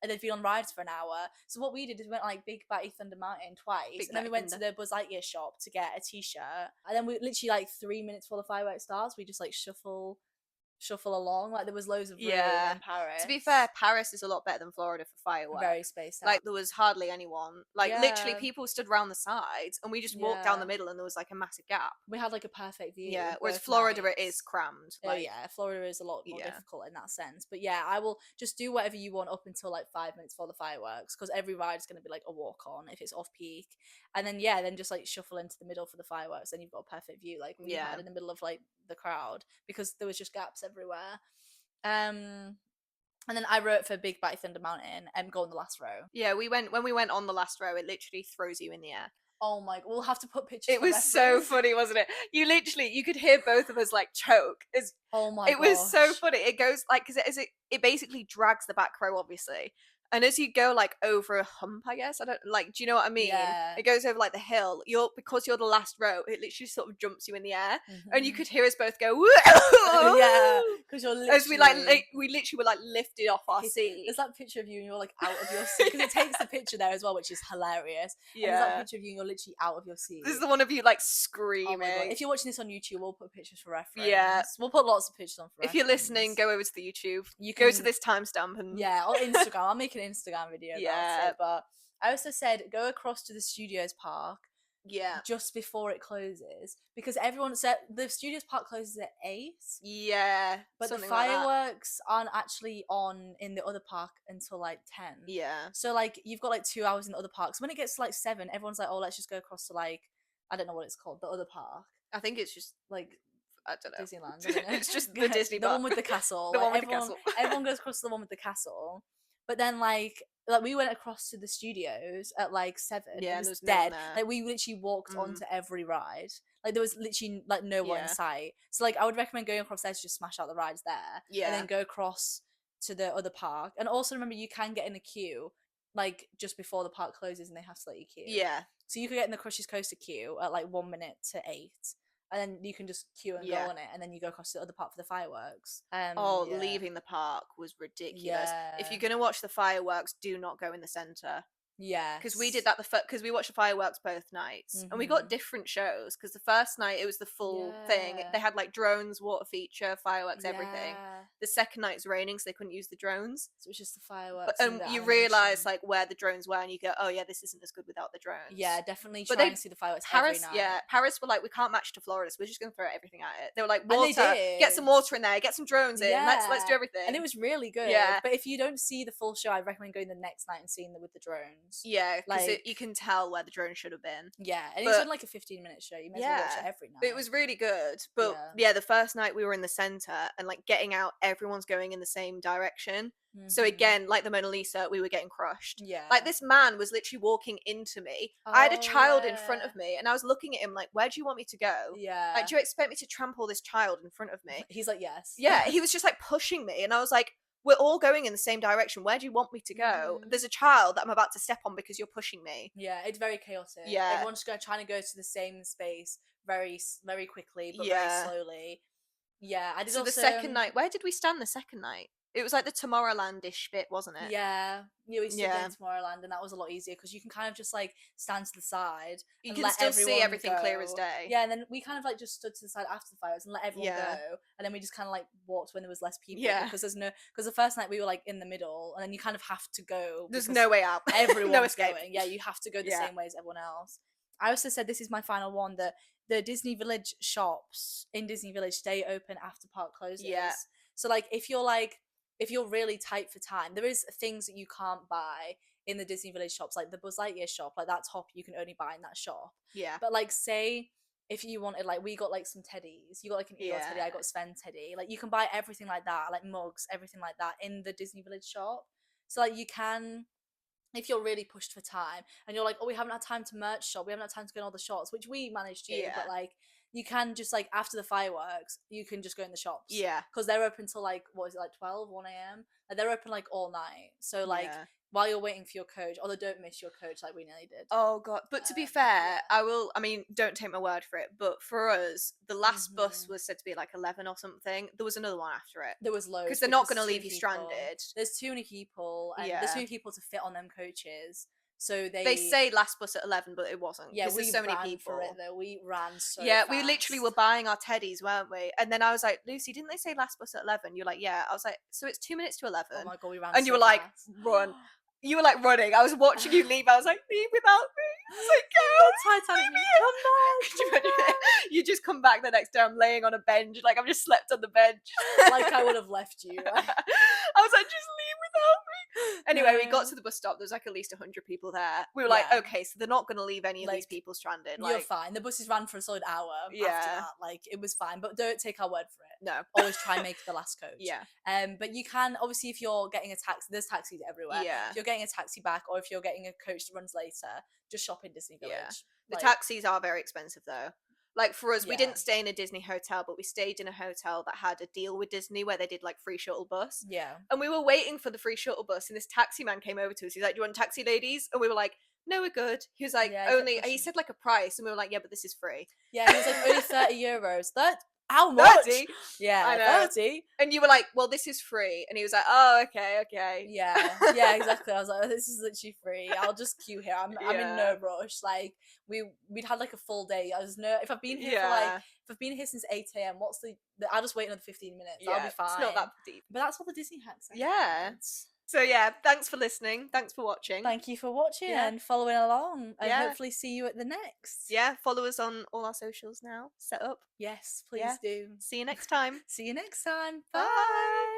B: and they've been on rides for an hour. So what we did is we went like Big Batty Thunder Mountain twice, and then we went to the Buzz Lightyear shop to get a t-shirt, and then we literally like 3 minutes before the fireworks starts, we just like shuffle shuffle along. Like there was loads of room
A: Yeah.
B: in Paris.
A: To be fair, Paris is a lot better than Florida for fireworks.
B: very spaced out.
A: Like there was hardly anyone. Like literally,
B: Yeah.
A: people stood around the sides, and we just walked down the
B: Yeah.
A: middle, and there was like a massive gap.
B: We had like a perfect view.
A: Yeah. Whereas
B: both
A: Florida, it
B: nights.
A: is crammed.
B: Oh
A: Like,
B: yeah, Florida is a lot more
A: Yeah.
B: difficult in that sense. But yeah, I will just do whatever you want up until like 5 minutes before the fireworks, because every ride is going to be like a walk on if it's off peak, and then then just like shuffle into the middle for the fireworks, and you've got a perfect view like we
A: Yeah.
B: had in the middle of like the crowd, because there was just gaps everywhere. And then I wrote for Big Bite Thunder Mountain and go on the last row.
A: Yeah, when we went on the last row, it literally throws you in the air.
B: Oh my! We'll have to put pictures.
A: It
B: for
A: was so
B: reference.
A: funny, wasn't it? You could hear both of us like choke.
B: Oh my!
A: It was so
B: gosh.
A: funny. It goes like because it basically drags the back row, obviously, and as you go like over a hump, I guess I don't like. Do you know what I mean?
B: Yeah.
A: It goes over like the hill. Because you're the last row. It literally sort of jumps you in the air, and you
B: Mhm.
A: could hear us both go.
B: Yeah, because you're literally.
A: As we we literally were like lifted off our seat.
B: There's that picture of you and you're like out of your seat, because it takes the picture there as well, which is hilarious. And there's that picture of you and you're literally out of your seat.
A: This is the one of you like
B: Oh
A: screaming.
B: my god! If you're watching this on YouTube, we'll put pictures for reference.
A: Yeah.
B: We'll put lots of pictures on for reference.
A: If you're listening, go over to the YouTube.
B: You
A: Go to
B: can-
A: this timestamp and
B: Yeah, or Instagram. I'll make an Instagram video about
A: Yeah.
B: it. But I also said go across to the Studios Park
A: yeah.
B: just before it closes, because everyone said the Studios Park closes at 8,
A: Yeah.
B: but the
A: something like that.
B: fireworks aren't actually on in the other park until like 10.
A: Yeah.
B: So like you've got like 2 hours in the other parks. When it gets to like 7, everyone's like, oh, let's just go across to like, I don't know what it's called, the other park,
A: I think it's just
B: like
A: I don't know.
B: Disneyland. I don't know.
A: It's just the Disney
B: the one
A: park.
B: with the castle.
A: The
B: Like,
A: one with the
B: everyone,
A: castle.
B: everyone goes across to the one with the castle. But then like we went across to the studios at like 7.
A: Yeah,
B: it
A: and
B: was
A: there was no one
B: dead.
A: there.
B: Like we literally walked
A: Mm.
B: onto every ride. Like there was literally like no one in
A: Yeah.
B: sight. So like I would recommend going across there to just smash out the rides there.
A: Yeah.
B: And then go across to the other park. And also remember, you can get in a queue like just before the park closes, and they have to let you queue.
A: Yeah.
B: So you could get in the Crush's Coaster queue at like 1 minute to 8, and then you can just queue and
A: Yeah.
B: go on it, and then you go across to the other part for the fireworks.
A: Oh, leaving the park was ridiculous. If
B: Yeah.
A: you're gonna watch the fireworks, do not go in the center.
B: Yeah,
A: Because we did that because we watched the fireworks both nights, and we got
B: Mhm.
A: different shows. Because the first night it was the full thing.
B: Yeah.
A: They had like drones, water feature, fireworks, everything.
B: Yeah.
A: The second night it was raining, so they couldn't use the drones.
B: So it was just the
A: But
B: fireworks.
A: and
B: the
A: you realise
B: animation.
A: like where the drones were, and you go, oh yeah, this isn't as good without the drones.
B: Yeah, definitely
A: But
B: try
A: they-
B: and see the fireworks
A: Paris,
B: every night.
A: Paris were like, we can't match to Florida, so we're just gonna throw everything at it. They were like,
B: they
A: water, get some
B: did.
A: water in there, get some drones in, let's do
B: Yeah.
A: everything.
B: And it was really good.
A: Yeah.
B: But if you don't see the full show, I recommend going the next night and seeing them with the drones.
A: yeah, because
B: like-
A: you can tell where the drone should have been.
B: Yeah, and
A: But-
B: it's only like a 15-minute show. You may as well watch it
A: Yeah,
B: every night.
A: But it was really good. But
B: Yeah.
A: yeah, the first night we were in the center and like getting out, everyone's going in the same direction. So
B: Mhm.
A: again, like the Mona Lisa, we were getting crushed.
B: Yeah.
A: Like this man was literally walking into me. I had a
B: Oh,
A: child in front
B: yeah.
A: of me, and I was looking at him like, "Where do you want me to go?
B: Yeah.
A: Like, do you expect me to trample this child in front of me?"
B: He's like, yes.
A: Yeah, he was just like pushing me, and I was like, "We're all going in the same direction. Where do you want me to go?
B: Mhm.
A: There's a child that I'm about to step on because you're pushing me."
B: Yeah, it's very chaotic.
A: Yeah.
B: Everyone's just trying to go to the same space very quickly, but
A: Yeah.
B: very slowly. Yeah, I did
A: So
B: also,
A: the second night, where did we stand the second night? It was like the Tomorrowland-ish bit, wasn't it?
B: Yeah, we stood
A: Yeah.
B: there in Tomorrowland, and that was a lot easier because you can kind of just like stand to the side.
A: You
B: and
A: can
B: let
A: still see
B: everyone
A: everything clear as
B: go.
A: day.
B: Yeah, and then we kind of like just stood to the side after the fireworks and let everyone
A: Yeah.
B: go, and then we just kind of like walked when there was less people.
A: Yeah.
B: because because the first night we were like in the middle, and then you kind of have to go.
A: There's
B: because
A: no way out.
B: everyone's
A: no escape.
B: going. Yeah, you have to go the
A: Yeah.
B: same way as everyone else. I also said this is my final one, that the Disney Village shops in Disney Village stay open after park closes.
A: Yeah.
B: So if you're really tight for time, there is things that you can't buy in the Disney Village shops, like the Buzz Lightyear shop, like that top you can only buy in that shop.
A: Yeah.
B: But like say if you wanted, like we got like some teddies, you got like an Eeyore teddy, I
A: Yeah.
B: got Sven teddy, like you can buy everything like that, like mugs, everything like that in the Disney Village shop. So like you can, if you're really pushed for time and you're like, oh, we haven't had time to merch shop, we haven't had time to go in all the shops, which we managed to,
A: Yeah.
B: but like you can just like after the fireworks you can just go in the shops.
A: Yeah.
B: Because they're open till like, what is it, like 12, 1 a.m? Like they're open like all night. So like
A: Yeah.
B: while you're waiting for your coach, although don't miss your coach like we nearly did.
A: Oh god. But to be fair,
B: yeah.
A: I mean, don't take my word for it, but for us, the last bus
B: Mhm.
A: was said to be like 11 or something. There was another one after it.
B: There was loads.
A: Because they're not
B: because
A: going to
B: too
A: leave you
B: many people.
A: stranded.
B: There's too many people, and there's
A: Yeah.
B: too many people to fit on them coaches. So
A: They say last bus at 11, but it wasn't.
B: yeah,
A: Because
B: we
A: there's so many
B: ran
A: people.
B: for it though. We ran so
A: Yeah,
B: fast.
A: we literally were buying our teddies, weren't we? And then I was like, Lucy, didn't they say last bus at 11? You're like, yeah. I was like, so it's 2 minutes to 11.
B: Oh my god, we ran
A: And
B: so
A: you were like,
B: fast.
A: run. You were like running. I was watching you leave. I was like, leave without me. I was like, go.
B: Titanic,
A: leave me
B: come back,
A: Could you
B: come
A: imagine? You just come back the next day. I'm laying on a bench. Like, I've just slept on the bench.
B: Like I would have left you.
A: I was like, just leave without me. Anyway, we got to the bus stop. There was like at least 100 people there. We were like,
B: Yeah.
A: okay, so they're not going to leave any of
B: Like,
A: these people stranded.
B: You're
A: Like,
B: fine. The buses ran for a solid hour after
A: Yeah.
B: that. Like, it was fine. But don't take our word for it.
A: no.
B: Always try and make it the last coach.
A: Yeah.
B: But you can, obviously, if you're getting a taxi, there's taxis everywhere.
A: Yeah.
B: If you're getting a taxi back, or if you're getting a coach that runs later, just shop in Disney Village.
A: Yeah. The
B: Like,
A: taxis are very expensive though. Like for us, we
B: Yeah.
A: didn't stay in a Disney hotel, but we stayed in a hotel that had a deal with Disney where they did like free shuttle bus.
B: Yeah.
A: And we were waiting for the free shuttle bus, and this taxi man came over to us. He's like, "Do you want a taxi, ladies?" And we were like, "No, we're good." He was like,
B: Yeah, he kept
A: "Only." He
B: pushing.
A: said like a price, and we were like, "Yeah, but this is free."
B: Yeah, he was like, only 30 euros. How much?
A: 30?
B: Yeah,
A: I know.
B: 30.
A: And you were like, "Well, this is free," and he was like, "Oh, okay."
B: Yeah, exactly. I was like, this is literally free. I'll just queue here. I'm in no rush. Like we'd had like a full day. I was if I've been here for like if I've been here since 8 a.m. What's I'll just wait another 15 minutes. I'll be fine.
A: It's not that deep.
B: But that's all the Disney hacks.
A: Yeah. So yeah, thanks for listening. Thanks for watching.
B: Thank you for watching
A: Yeah.
B: and following along. And
A: Yeah.
B: hopefully see you at the next.
A: Yeah, follow us on all our socials now. Set up.
B: Yes, please
A: Yeah.
B: do.
A: See you next time.
B: See you next time.
A: Bye.